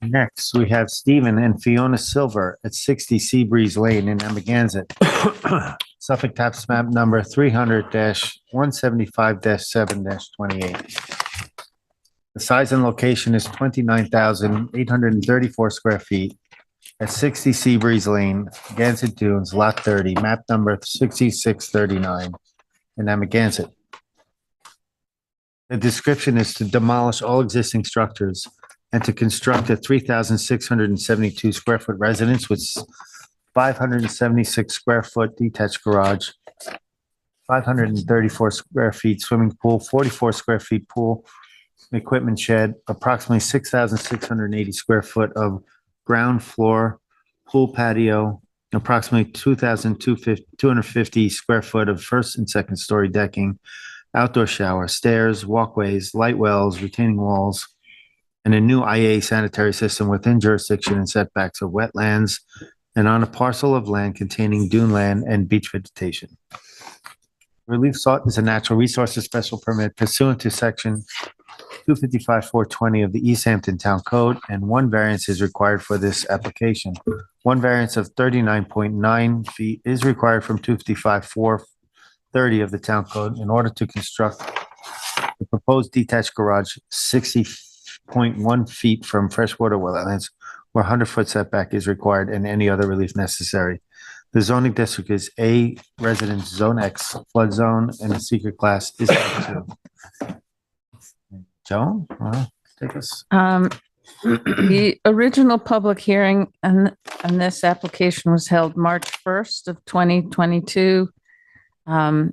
S2: Next, we have Stephen and Fiona Silver at 60 Seabreeze Lane in Amagansett. Suffolk Tax Map number 300-175-7-28. The size and location is 29,834 square feet at 60 Seabreeze Lane, Gansett Dunes, Lot 30, map number 6639 in Amagansett. The description is to demolish all existing structures and to construct a 3,672 square foot residence with 576 square foot detached garage, 534 square feet swimming pool, 44 square feet pool equipment shed, approximately 6,680 square foot of ground floor, pool patio, approximately 2,250 square foot of first and second story decking, outdoor shower, stairs, walkways, light wells, retaining walls, and a new IA sanitary system within jurisdiction and setbacks of wetlands and on a parcel of land containing dune land and beach vegetation. Relief sought is a natural resources special permit pursuant to section 255-420 of the East Hampton Town Code, and one variance is required for this application. One variance of 39.9 feet is required from 255-430 of the Town Code in order to construct the proposed detached garage 60.1 feet from freshwater wetlands where 100-foot setback is required and any other relief necessary. The zoning district is A residence zone X flood zone and the secret class is type 2. Joan, take us.
S6: The original public hearing on this application was held March 1st of 2022. The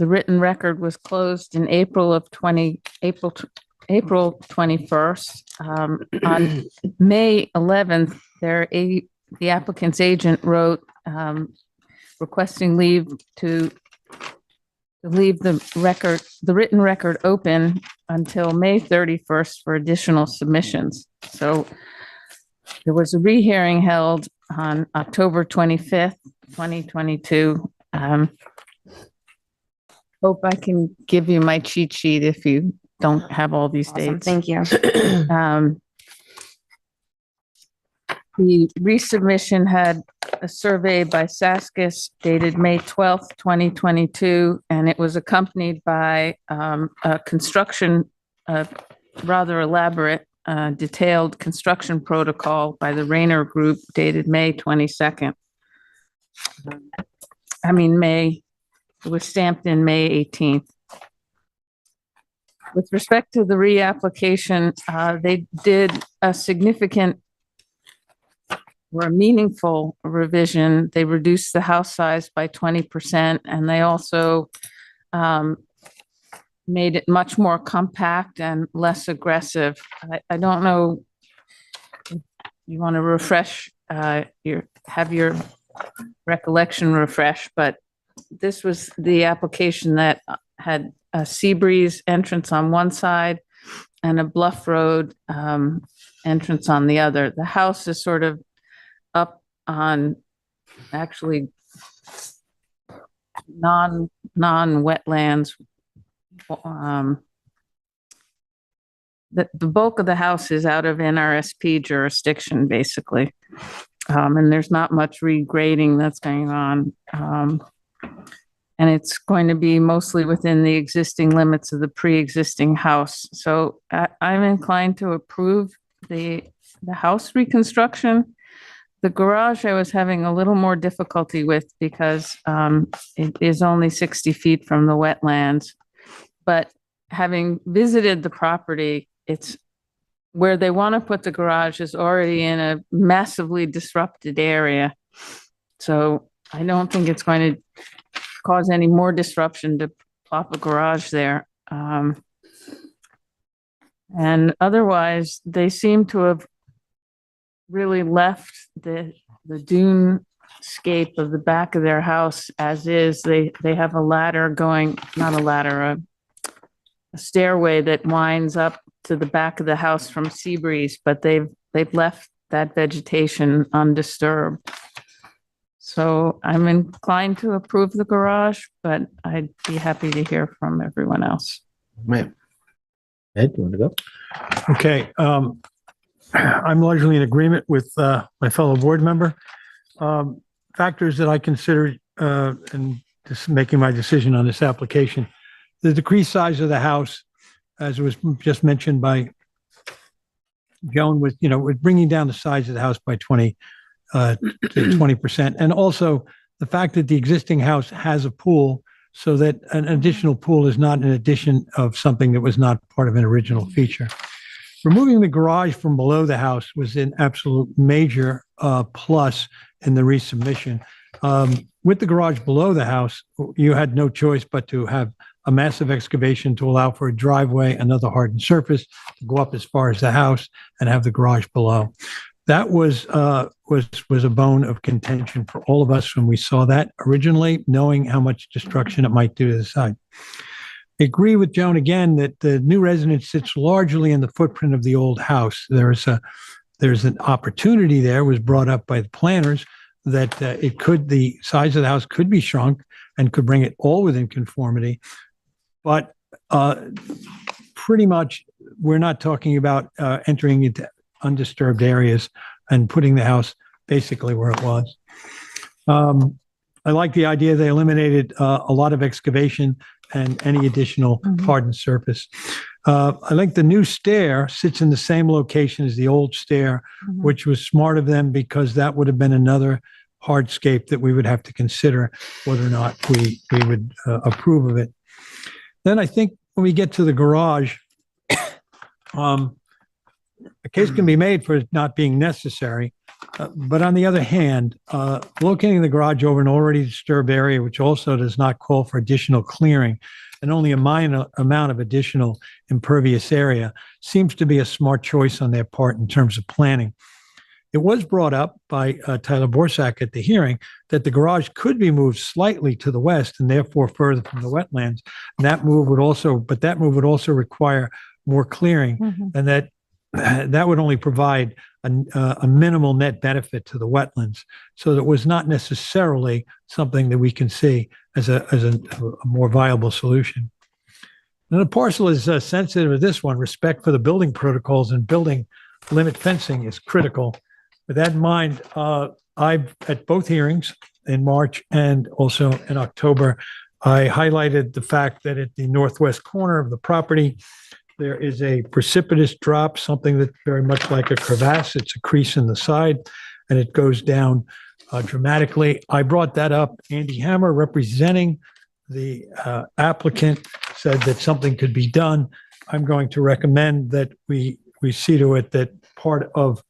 S6: written record was closed in April 21st. On May 11th, the applicant's agent wrote requesting leave to leave the written record open until May 31st for additional submissions. So there was a rehearing held on October 25th, 2022. Hope I can give you my cheat sheet if you don't have all these
S3: Awesome,
S6: dates.
S3: thank you.
S6: The resubmission had a survey by Saskis dated May 12th, 2022, and it was accompanied by a construction, rather elaborate, detailed construction protocol by the Rayner Group dated May 22nd. It was stamped in May 18th. With respect to the reapplication, they did a significant or a meaningful revision. They reduced the house size by 20%, and they also made it much more compact and less aggressive. I don't know if you want to refresh have your recollection refresh, but this was the application that had a sea breeze entrance on one side and a bluff road entrance on the other. The house is sort of up on actually non-wetlands. The bulk of the house is out of NRSP jurisdiction, basically. And there's not much regrading that's going on. And it's going to be mostly within the existing limits of the pre-existing house. So I'm inclined to approve the house reconstruction. The garage I was having a little more difficulty with because it is only 60 feet from the wetlands. But having visited the property, it's where they want to put the garage is already in a massively disrupted area. So I don't think it's going to cause any more disruption to plop a garage there. And otherwise, they seem to have really left the dune scape of the back of their house as is. They have a ladder going, not a ladder, a stairway that winds up to the back of the house from Seabreeze, but they've left that vegetation undisturbed. So I'm inclined to approve the garage, but I'd be happy to hear from everyone else.
S2: Right. Ed, you want to go?
S5: Okay, I'm largely in agreement with my fellow board member. Factors that I considered in just making my decision on this application, the decreased size of the house, as was just mentioned by Joan, was, with bringing down the size of the house by 20%, and also the fact that the existing house has a pool, so that an additional pool is not an addition of something that was not part of an original feature. Removing the garage from below the house was an absolute major plus in the resubmission. With the garage below the house, you had no choice but to have a massive excavation to allow for a driveway, another hardened surface to go up as far as the house, and have the garage below. That was a bone of contention for all of us when we saw that originally, knowing how much destruction it might do to the site. I agree with Joan again that the new residence sits largely in the footprint of the old house. There's an opportunity there, was brought up by the planners, that the size of the house could be shrunk and could bring it all within conformity. But pretty much, we're not talking about entering into undisturbed areas and putting the house basically where it was. I like the idea they eliminated a lot of excavation and any additional hardened surface. I think the new stair sits in the same location as the old stair, which was smart of them, because that would have been another hardscape that we would have to consider whether or not we would approve of it. Then I think when we get to the garage, a case can be made for it not being necessary. But on the other hand, locating the garage over an already disturbed area, which also does not call for additional clearing and only a minor amount of additional impervious area, seems to be a smart choice on their part in terms of planning. It was brought up by Tyler Borsak at the hearing that the garage could be moved slightly to the west and therefore further from the wetlands. And that move would also require more clearing, and that would only provide a minimal net benefit to the wetlands. So that was not necessarily something that we can see as a more viable solution. And the parcel is sensitive to this one. Respect for the building protocols and building limit fencing is critical. With that in mind, I've, at both hearings in March and also in October, I highlighted the fact that at the northwest corner of the property, there is a precipitous drop, something that's very much like a crevasse. It's a crease in the side, and it goes down dramatically. I brought that up. Andy Hammer, representing the applicant, said that something could be done. I'm going to recommend that we see to it that part of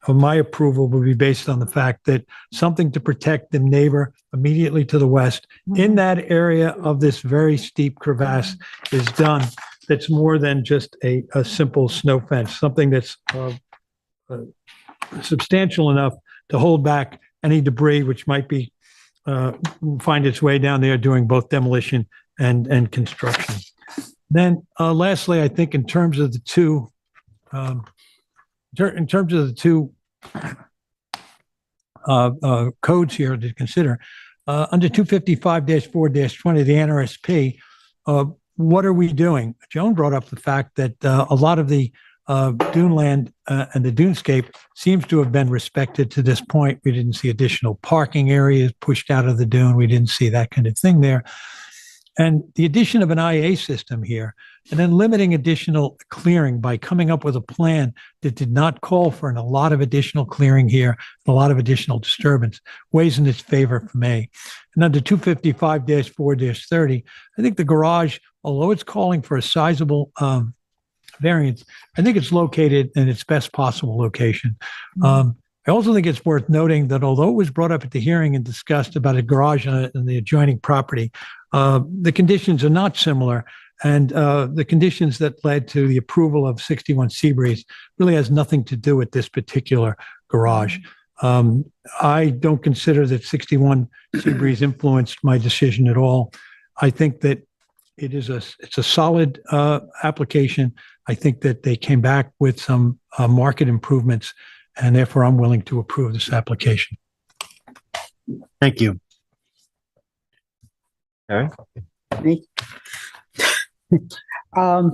S5: my approval will be based on the fact that something to protect the neighbor immediately to the west in that area of this very steep crevasse is done. That's more than just a simple snow fence, something that's substantial enough to hold back any debris which might be find its way down there doing both demolition and construction. Then lastly, I think in terms of the two codes here to consider, under 255-4-20, the NRSP, what are we doing? Joan brought up the fact that a lot of the dune land and the dunescape seems to have been respected to this point. We didn't see additional parking areas pushed out of the dune. We didn't see that kind of thing there. And the addition of an IA system here, and then limiting additional clearing by coming up with a plan that did not call for a lot of additional clearing here, a lot of additional disturbance, weighs in its favor for me. And under 255-4-30, I think the garage, although it's calling for a sizable variance, I think it's located in its best possible location. I also think it's worth noting that although it was brought up at the hearing and discussed about a garage in the adjoining property, the conditions are not similar. And the conditions that led to the approval of 61 Seabreeze really has nothing to do with this particular garage. I don't consider that 61 Seabreeze influenced my decision at all. I think that it's a solid application. I think that they came back with some market improvements, and therefore I'm willing to approve this application.
S2: Thank you. All right.
S4: I've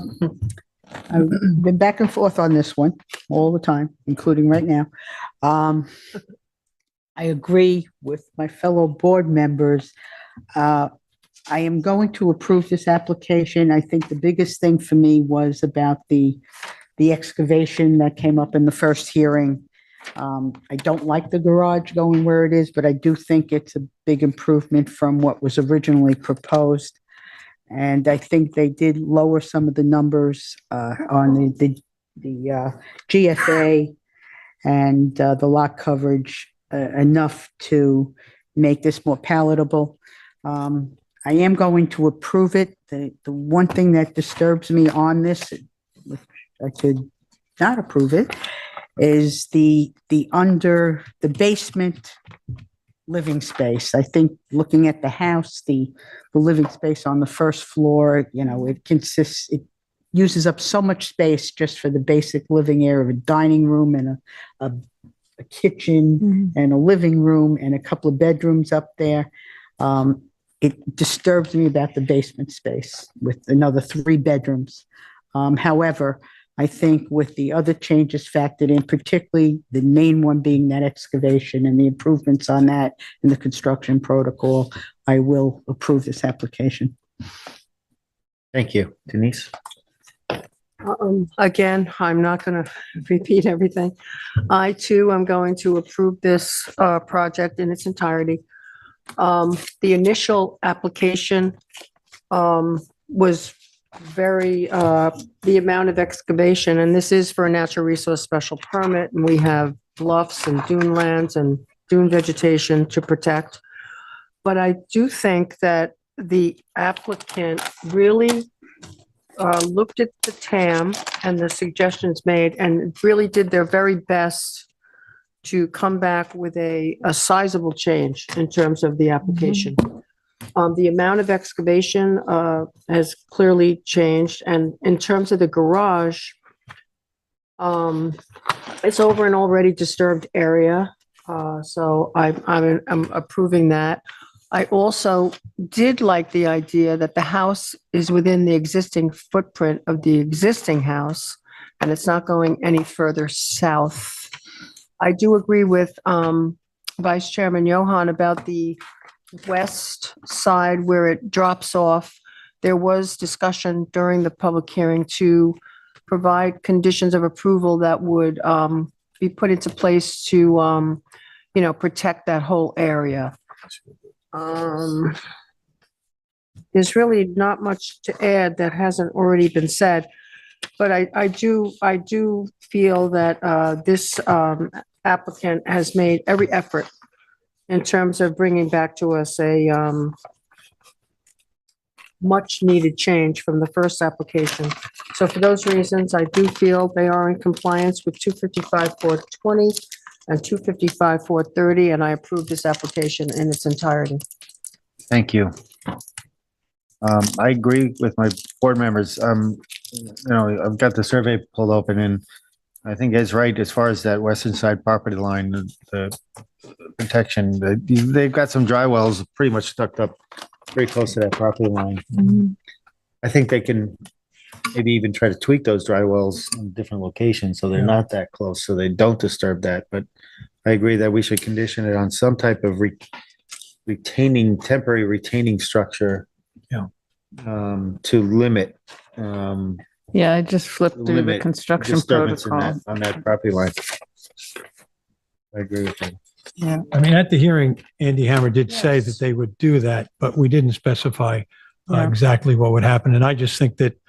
S4: been back and forth on this one all the time, including right now. I agree with my fellow board members. I am going to approve this application. I think the biggest thing for me was about the excavation that came up in the first hearing. I don't like the garage going where it is, but I do think it's a big improvement from what was originally proposed. And I think they did lower some of the numbers on the GFA and the lot coverage enough to make this more palatable. I am going to approve it. The one thing that disturbs me on this, which I could not approve it, is the under the basement living space. I think looking at the house, the living space on the first floor, it uses up so much space just for the basic living area of a dining room and a kitchen and a living room and a couple of bedrooms up there. It disturbs me about the basement space with another 3 bedrooms. However, I think with the other changes factored in, particularly the main one being that excavation and the improvements on that in the construction protocol, I will approve this application.
S2: Thank you. Denise?
S8: Again, I'm not going to repeat everything. I too am going to approve this project in its entirety. The initial application was very, the amount of excavation, and this is for a natural resource special permit, and we have bluffs and dune lands and dune vegetation to protect. But I do think that the applicant really looked at the TAM and the suggestions made and really did their very best to come back with a sizable change in terms of the application. The amount of excavation has clearly changed, and in terms of the garage, it's over an already disturbed area, so I'm approving that. I also did like the idea that the house is within the existing footprint of the existing house, and it's not going any further south. I do agree with Vice Chairman Johan about the west side where it drops off. There was discussion during the public hearing to provide conditions of approval that would be put into place to, protect that whole area. There's really not much to add that hasn't already been said, but I do feel that this applicant has made every effort in terms of bringing back to us a much needed change from the first application. So for those reasons, I do feel they are in compliance with 255-420 and 255-430, and I approve this application in its entirety.
S2: Thank you. I agree with my board members. I've got the survey pulled open, and I think Ed's right as far as that western side property line, the protection. They've got some dry wells pretty much stuck up very close to that property line. I think they can maybe even try to tweak those dry wells in different locations so they're not that close, so they don't disturb that. But I agree that we should condition it on some type of temporary retaining structure. To limit.
S6: Yeah, I just flipped through the
S2: limit
S6: construction
S2: disturbance in
S6: protocol.
S2: on that property line. I agree with that.
S6: Yeah.
S5: I mean, at the hearing, Andy Hammer did say that they would do that, but we didn't specify
S6: Yeah.
S5: exactly what would happen. And I just think that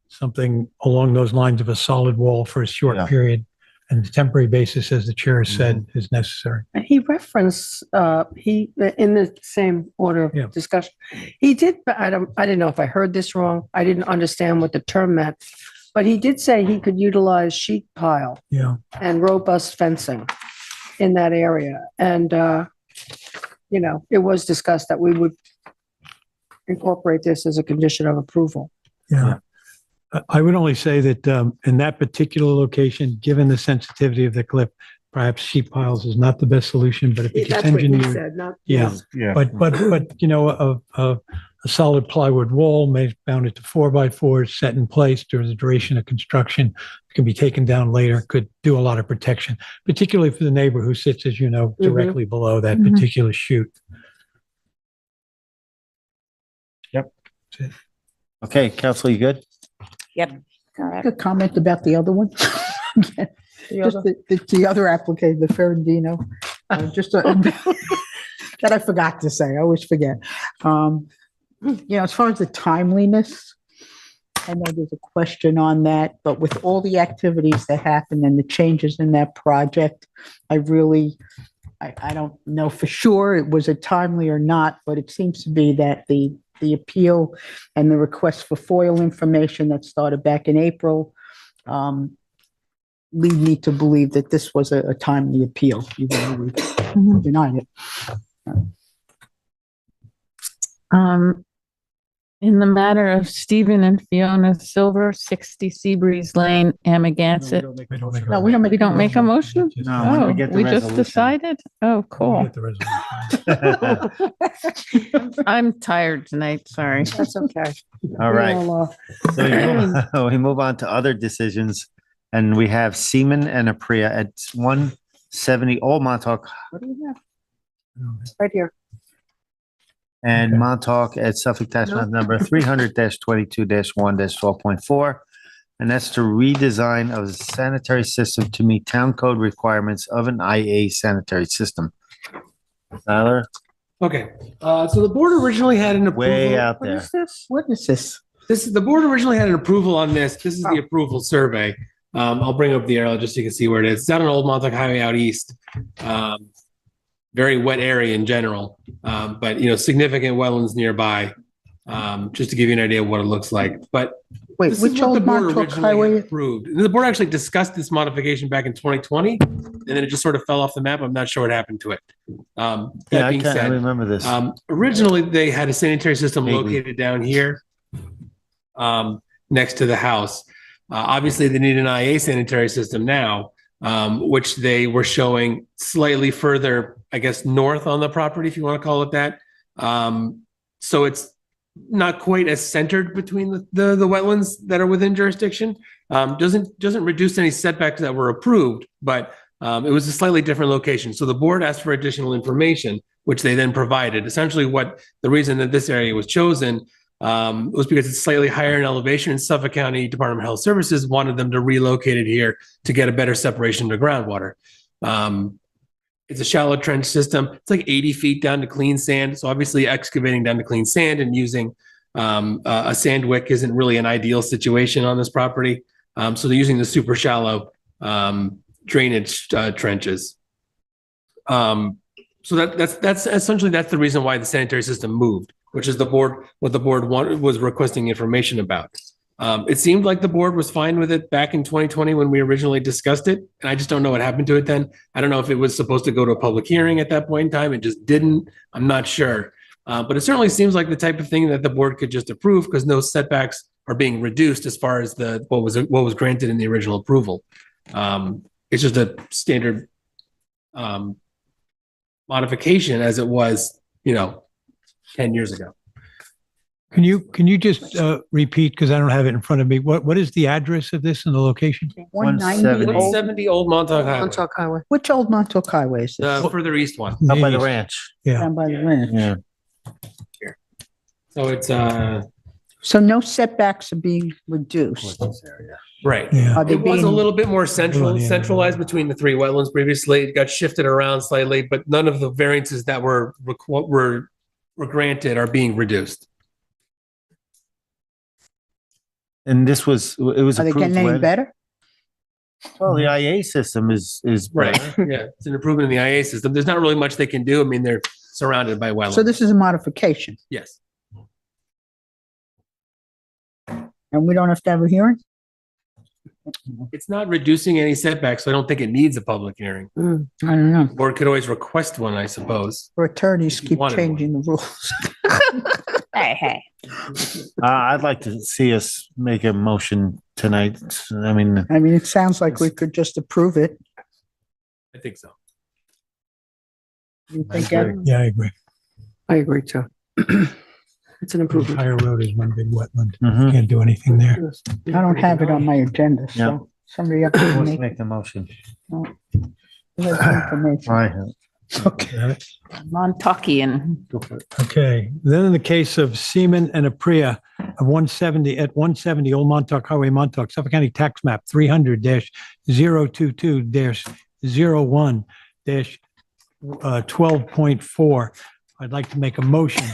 S5: something along those lines of a solid wall for a short
S2: Yeah.
S5: period and temporary basis, as the chair has said, is necessary.
S8: And he referenced, in the same order
S5: Yeah.
S8: of discussion, he did, I didn't know if I heard this wrong. I didn't understand what the term meant, but he did say he could utilize sheet pile
S5: Yeah.
S8: and robust fencing in that area. And, it was discussed that we would incorporate this as a condition of approval.
S5: Yeah. I would only say that in that particular location, given the sensitivity of the cliff, perhaps sheet piles is not the best solution, but if it gets
S8: That's what he
S5: engineered,
S8: said, not.
S5: yeah.
S2: Yeah.
S5: But a solid plywood wall mounted to 4x4 set in place during the duration of construction can be taken down later, could do a lot of protection, particularly for the neighbor who sits, as you know, directly below that
S6: Mhm.
S5: particular chute.
S2: Okay, Council, you good?
S4: A comment about the other one? Just the other application, the Ferrandino, that I forgot to say, I always forget. As far as the timeliness, I know there's a question on that, but with all the activities that happened and the changes in that project, I don't know for sure it was a timely or not, but it seems to be that the appeal and the request for FOIL information that started back in April lead me to believe that this was a timely appeal, even though we denied it.
S6: In the matter of Stephen and Fiona Silver, 60 Seabreeze Lane, Amagansett.
S4: No, we don't make.
S6: We don't make a motion?
S2: No, when we
S6: Oh,
S2: get the
S6: we just
S2: resolution.
S6: decided? Oh, cool.
S5: Get the resolution.
S6: I'm tired tonight, sorry.
S8: That's okay.
S2: All right.
S8: Well,
S2: So we move on to other decisions, and we have Seaman and Apria at 170 Old Montauk
S8: what do you have? Right here.
S2: and
S5: Okay.
S2: Montauk at Suffolk Tax Map number 300-22-1-12.4. And that's to redesign of the sanitary system to meet town code requirements of an IA sanitary system. Tyler,
S7: Okay, so the board originally had an approval.
S2: way out
S8: What
S2: there.
S8: is this?
S4: What is this?
S7: The board originally had an approval on this. This is the approval survey. I'll bring up the arrow just so you can see where it is. It's out on Old Montauk Highway out east. Very wet area in general, but significant wetlands nearby. Just to give you an idea of what it looks like. But
S4: Wait,
S7: This is
S4: which
S7: what the
S4: old
S7: board
S4: Montauk
S7: originally had
S4: Highway?
S7: approved. The board actually discussed this modification back in 2020, and then it just sort of fell off the map. I'm not sure what happened to it.
S2: Yeah,
S7: That
S2: I
S7: being
S2: can't, I
S7: said,
S2: remember this.
S7: originally they had a sanitary system
S2: Vaguely.
S7: located down here, next to the house. Obviously, they need an IA sanitary system now, which they were showing slightly further, I guess, north on the property, if you want to call it that. So it's not quite as centered between the wetlands that are within jurisdiction. Doesn't reduce any setbacks that were approved, but it was a slightly different location. So the board asked for additional information, which they then provided. Essentially, what the reason that this area was chosen was because it's slightly higher in elevation, and Suffolk County Department of Health Services wanted them to relocate it here to get a better separation to groundwater. It's a shallow trench system. It's like 80 feet down to clean sand. So obviously excavating down to clean sand and using a sand wick isn't really an ideal situation on this property. So they're using the super shallow drainage trenches. So that's essentially the reason why the sanitary system moved, which is what the board was requesting information about. It seemed like the board was fine with it back in 2020 when we originally discussed it, and I just don't know what happened to it then. I don't know if it was supposed to go to a public hearing at that point in time. It just didn't. I'm not sure. But it certainly seems like the type of thing that the board could just approve because no setbacks are being reduced as far as what was granted in the original approval. It's just a standard modification as it was, 10 years ago.
S5: Can you just repeat, because I don't have it in front of me, what is the address of this and the location?
S2: 170.
S7: 170 Old Montauk Highway,
S8: Montauk Highway.
S4: Which old Montauk Highway is this?
S7: the further east one.
S2: Up by the ranch.
S5: Yeah.
S4: Down by the ranch.
S2: Yeah.
S7: So it's
S4: So no setbacks are being reduced.
S7: right.
S5: Yeah.
S4: Are they
S7: It was a
S4: being,
S7: little bit more
S5: Yeah.
S7: centralized between the three wetlands previously. It got shifted around slightly, but none of the variances that were granted are being reduced.
S2: And it was
S4: are they
S2: approved
S4: getting any
S2: when?
S4: better?
S2: Well, the IA system is
S7: Right.
S2: better.
S7: Yeah. It's an improvement in the IA system. There's not really much they can do. I mean, they're surrounded by wetlands.
S4: So this is a modification
S7: Yes.
S4: and we don't have to have a hearing?
S7: It's not reducing any setbacks, so I don't think it needs a public hearing.
S4: I don't know.
S7: Board could always request one, I suppose.
S4: Or attorneys keep
S7: Wanted one.
S4: changing the rules. Hey.
S2: I'd like to see us make a motion tonight. I mean,
S4: I mean, it sounds like we could just approve it.
S7: I think so.
S4: You
S2: I
S4: think,
S2: agree.
S4: Evan?
S5: Yeah, I agree.
S8: I agree too. It's an
S5: The
S8: improvement.
S5: entire road is one big wetland.
S2: mhm.
S5: Can't do anything there.
S4: I don't have it on my agenda,
S2: Yeah.
S4: so somebody else can
S2: Let's
S4: make
S2: make the motion.
S4: information.
S2: All right.
S4: Okay.
S5: Got it?
S6: Montaukkian.
S2: Go for it.
S5: Okay, then in the case of Seaman and Apria of 170 Old Montauk Highway, Montauk, Suffolk County Tax Map 300-022-01-12.4. I'd like to make a motion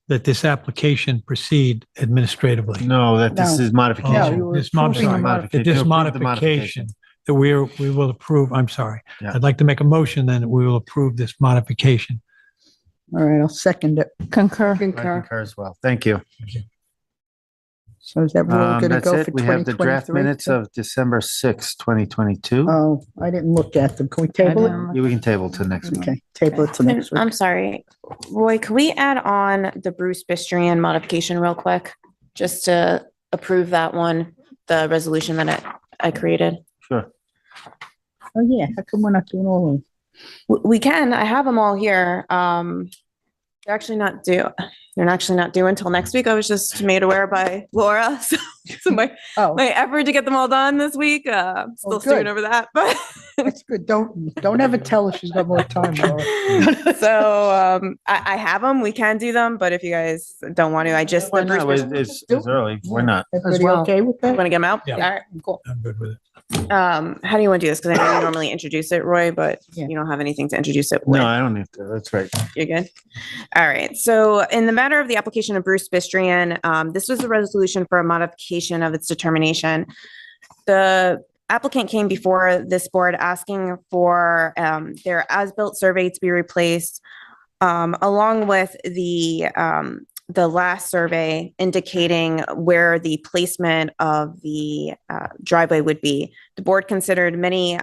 S5: that this application proceed administratively.
S2: No, that this
S4: No.
S2: is
S4: No,
S2: modification.
S4: you were
S5: This, I'm
S4: approving the
S5: sorry, that this
S2: Approve the
S5: modification that we will approve, I'm sorry.
S2: Yeah.
S5: I'd like to make a motion then that we will approve this modification.
S4: All right, I'll second it.
S6: Concur.
S2: I concur as well. Thank you.
S4: So is that where we're gonna
S2: That's
S4: go
S2: it.
S4: for
S2: We have the draft
S4: 2023?
S2: minutes of December 6th, 2022.
S4: Oh, I didn't look at them. Can we table it?
S2: Yeah, we can table to next week.
S4: Okay, table it to next
S9: I'm
S4: week.
S9: sorry, Roy, could we add on the Bruce Bistrian modification real quick? Just to approve that one, the resolution that I created?
S2: Sure.
S4: Oh, yeah, how come we're not doing all of them?
S9: We can, I have them all here. They're actually not due. They're actually not due until next week. I was just made aware by Laura. So my
S4: Oh,
S9: effort to get them all done this week, still
S4: good.
S9: stewing over that, but.
S4: that's good. Don't ever tell her she's got more time. Laura.
S9: So, I have them, we can do them, but if you guys don't want to, I just,
S2: Why
S9: the Bruce
S2: not?
S9: Bistrian-
S2: It's early. Why not?
S4: Everybody
S8: well.
S4: okay with that?
S9: want to get them out?
S5: Yeah.
S9: All right, cool.
S5: I'm good with it.
S9: How do you want to do this? Because I know you normally introduce it, Roy, but
S4: Yeah.
S9: you don't have anything to introduce it with.
S2: No, I don't need to. That's right.
S9: You're good. All right. So in the matter of the application of Bruce Bistrian, this was a resolution for a modification of its determination. The applicant came before this board asking for their as-built survey to be replaced, along with the the last survey indicating where the placement of the driveway would be. The board considered many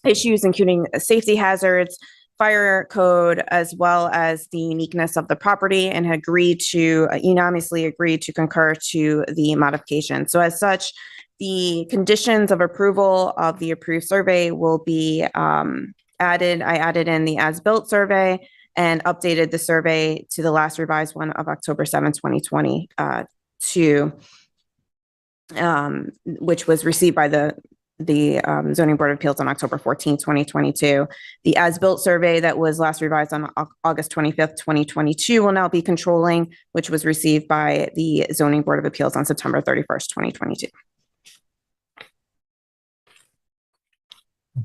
S9: issues, including safety hazards, fire code, as well as the uniqueness of the property, and had unanimously agreed to concur to the modification. So as such, the conditions of approval of the approved survey will be added. I added in the as-built survey and updated the survey to the last revised one of October 7, 2022, which was received by the Zoning Board of Appeals on October 14, 2022. The as-built survey that was last revised on August 25th, 2022 will now be controlling, which was received by the Zoning Board of Appeals on September 31st, 2022.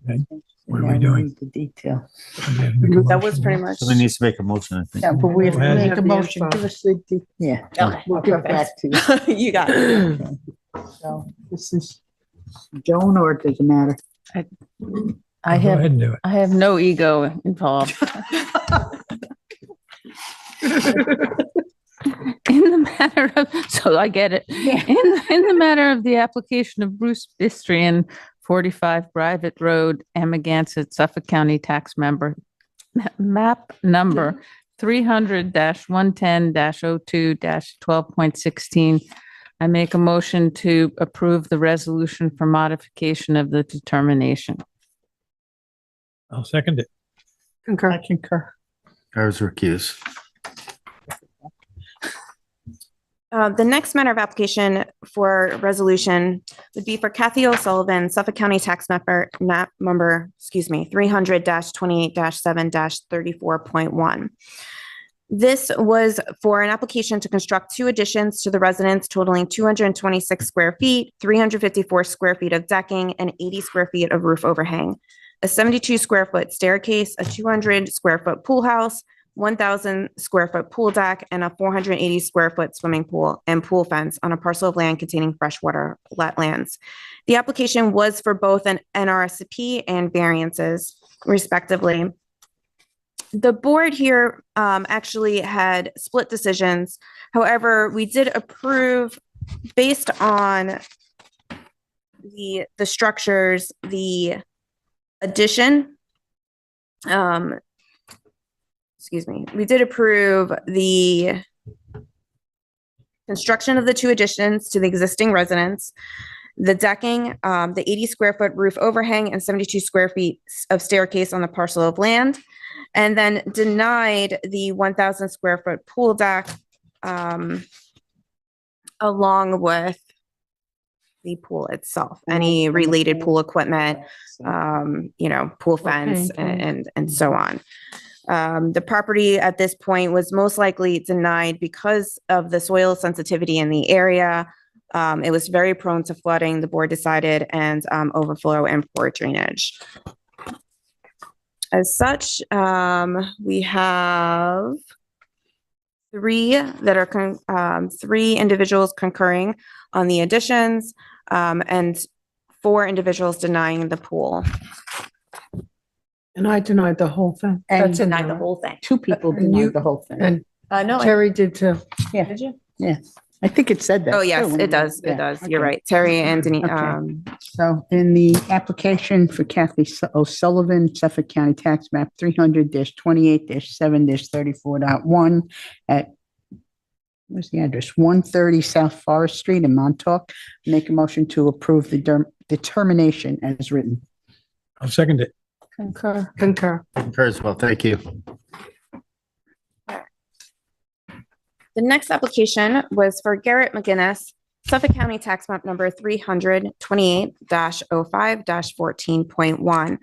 S5: Okay. What are we doing?
S4: The detail.
S9: That was pretty much.
S2: Somebody needs to make a motion, I think.
S4: Yeah, but we have to
S5: Go ahead.
S4: make a motion. Give us the, yeah.
S9: Okay.
S4: We'll get back to you.
S9: You got it.
S4: So this is Joan, or it doesn't matter?
S6: I
S5: Go
S6: have,
S5: ahead and do it.
S6: I have no ego involved. In the matter of, so I get it. In the matter of the application of Bruce Bistrian, 45 Private Road, Amagansett, Suffolk County Tax Member, map number 300-110-02-12.16. I make a motion to approve the resolution for modification of the determination.
S5: I'll second it.
S8: Concur.
S4: I concur.
S2: I was recused.
S9: The next matter of application for resolution would be for Kathy O'Sullivan, Suffolk County Tax map number 300-28-7-34.1. This was for an application to construct 2 additions to the residence totaling 226 square feet, 354 square feet of decking, and 80 square feet of roof overhang, a 72 square foot staircase, a 200 square foot pool house, 1,000 square foot pool deck, and a 480 square foot swimming pool and pool fence on a parcel of land containing freshwater wetlands. The application was for both an NRSP and variances, respectively. The board here actually had split decisions. However, we did approve based on the structures, the addition, we did approve the construction of the 2 additions to the existing residence, the decking, the 80 square foot roof overhang, and 72 square feet of staircase on the parcel of land, and then denied the 1,000 square foot pool deck along with the pool itself, any related pool equipment, pool fence, and so on. The property at this point was most likely denied because of the soil sensitivity in the area. It was very prone to flooding, the board decided, and overflow and poor drainage. As such, we have 3 that are 3 individuals concurring on the additions, and 4 individuals denying the pool.
S8: And I denied the whole thing.
S4: And
S8: That's in
S9: Denied the
S8: there.
S9: whole thing.
S4: 2 people
S8: And you-
S4: denied the whole thing.
S8: And
S9: No,
S8: Terry did too.
S4: Yeah.
S9: did you?
S4: I think it said that.
S9: Oh, yes,
S4: too.
S9: it does.
S4: Yeah,
S9: It does. You're
S4: okay.
S9: right. Terry and Denise,
S4: Okay. So in the application for Kathy O'Sullivan, Suffolk County Tax Map 300-28-7-34.1 at, where's the address? 130 South Forest Street in Montauk. Make a motion to approve the determination as written.
S5: I'll second it.
S6: Concur.
S8: Concur.
S2: Concur as well, thank you.
S9: The next application was for Garrett McGinnis, Suffolk County Tax Map number 328-05-14.1.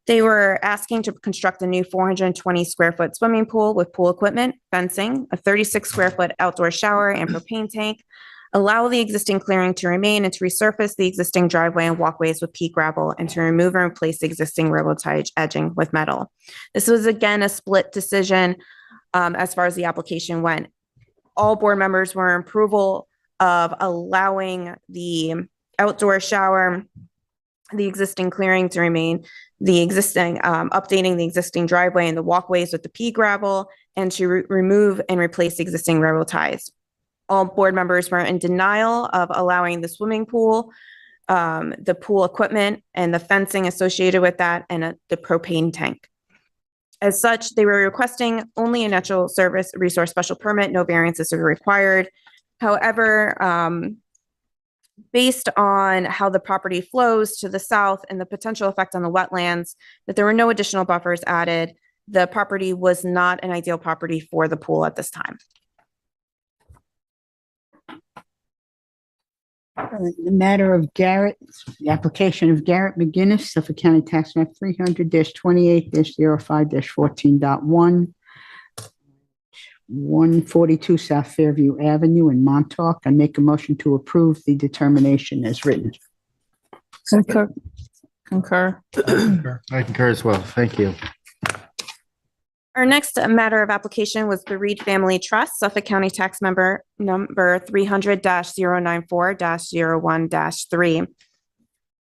S9: They were asking to construct a new 420 square foot swimming pool with pool equipment, fencing, a 36 square foot outdoor shower and propane tank, allow the existing clearing to remain, and to resurface the existing driveway and walkways with pea gravel, and to remove and replace the existing railroad tie edging with metal. This was again a split decision as far as the application went. All board members were in approval of allowing the outdoor shower, the existing clearing to remain, the existing, updating the existing driveway and the walkways with the pea gravel, and to remove and replace existing railroad ties. All board members were in denial of allowing the swimming pool, the pool equipment, and the fencing associated with that, and the propane tank. As such, they were requesting only a natural service resource special permit, no variances are required. However, based on how the property flows to the south and the potential effect on the wetlands, that there were no additional buffers added, the property was not an ideal property for the pool at this time.
S4: The matter of Garrett, the application of Garrett McGinnis, Suffolk County Tax Map 300-28-05-14.1, 142 South Fairview Avenue in Montauk. I make a motion to approve the determination as written.
S6: Concur. Concur.
S2: I concur as well. Thank you.
S9: Our next matter of application was the Reed Family Trust, Suffolk County Tax Number 300-094-01-3.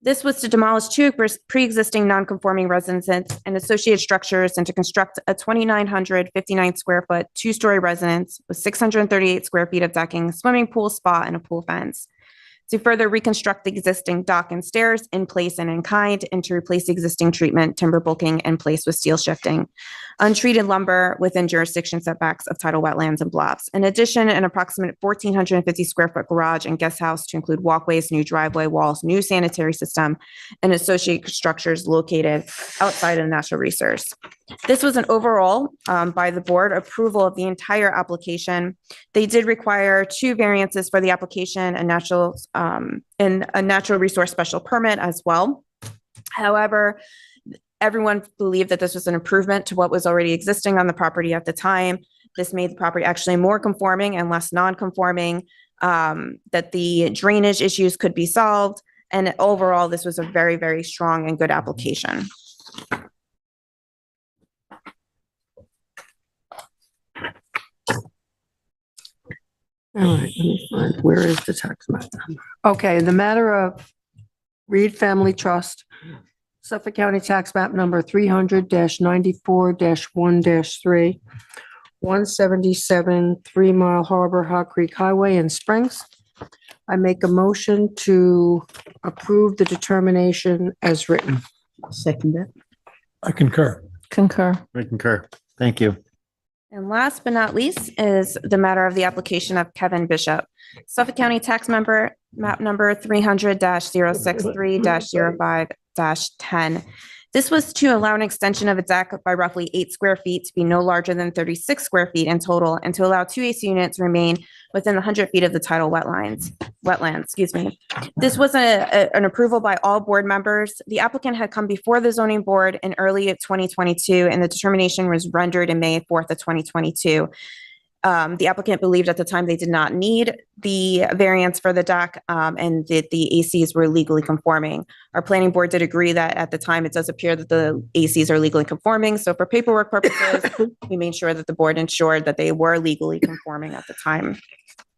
S9: This was to demolish two pre-existing non-conforming residences and associated structures and to construct a 2,959 square foot, two-story residence with 638 square feet of decking, swimming pool, spa, and a pool fence. To further reconstruct the existing dock and stairs in place and in kind, and to replace existing treatment, timber bulking in place with steel shifting. Untreated lumber within jurisdiction setbacks of tidal wetlands and bluffs. In addition, an approximate 1,450 square foot garage and guest house to include walkways, new driveway walls, new sanitary system, and associated structures located outside of the natural resource. This was an overall, by the board, approval of the entire application. They did require two variances for the application, and a natural resource special permit as well. However, everyone believed that this was an improvement to what was already existing on the property at the time. This made the property actually more conforming and less non-conforming, that the drainage issues could be solved. And overall, this was a very, very strong and good application.
S8: All right, let me find, where is the tax map? Okay, the matter of Reed Family Trust, Suffolk County Tax Map number 300-94-1-3, 177 3 Mile Harbor, Hot Creek Highway in Springs. I make a motion to approve the determination as written.
S4: Second that.
S5: I concur.
S6: Concur.
S2: I concur. Thank you.
S9: And last but not least is the matter of the application of Kevin Bishop, Suffolk County Tax Map number 300-063-05-10. This was to allow an extension of a deck by roughly 8 square feet to be no larger than 36 square feet in total, and to allow 2 AC units to remain within 100 feet of the tidal wetlands. This was an approval by all board members. The applicant had come before the zoning board in early 2022, and the determination was rendered in May 4th of 2022. The applicant believed at the time they did not need the variance for the deck, and that the ACs were legally conforming. Our planning board did agree that at the time it does appear that the ACs are legally conforming. So for paperwork purposes, we made sure that the board ensured that they were legally conforming at the time.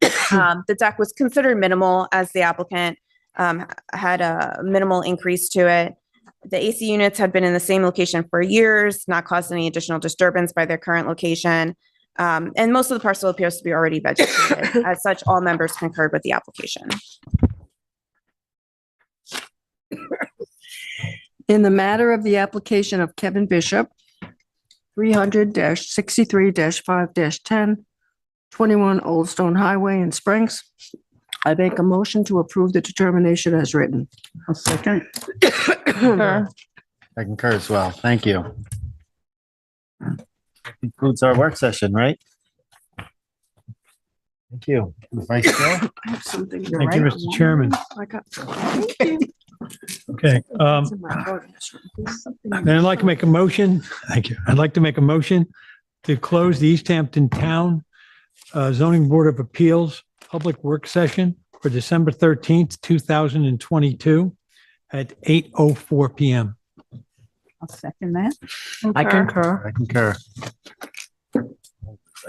S9: The deck was considered minimal, as the applicant had a minimal increase to it. The AC units had been in the same location for years, not caused any additional disturbance by their current location. And most of the parcel appears to be already vegetated. As such, all members concurred with the application.
S8: In the matter of the application of Kevin Bishop, 300-63-5-10, 21 Old Stone Highway in Springs, I make a motion to approve the determination as written.
S4: I'll second.
S6: Concur.
S2: I concur as well. Thank you. Concludes our work session, right? Thank you. Vice Chair?
S8: I have something to
S5: Thank you,
S8: write
S5: Mr.
S8: on.
S5: Chairman.
S8: I got. Thank you.
S5: Okay.
S8: It's in my phone.
S5: Then I'd like to make a motion. Thank you. I'd like to make a motion to close the East Hampton Town Zoning Board of Appeals Public Work Session for December 13th, 2022 at 8:04 PM.
S4: I'll second that.
S8: I concur.
S2: I concur.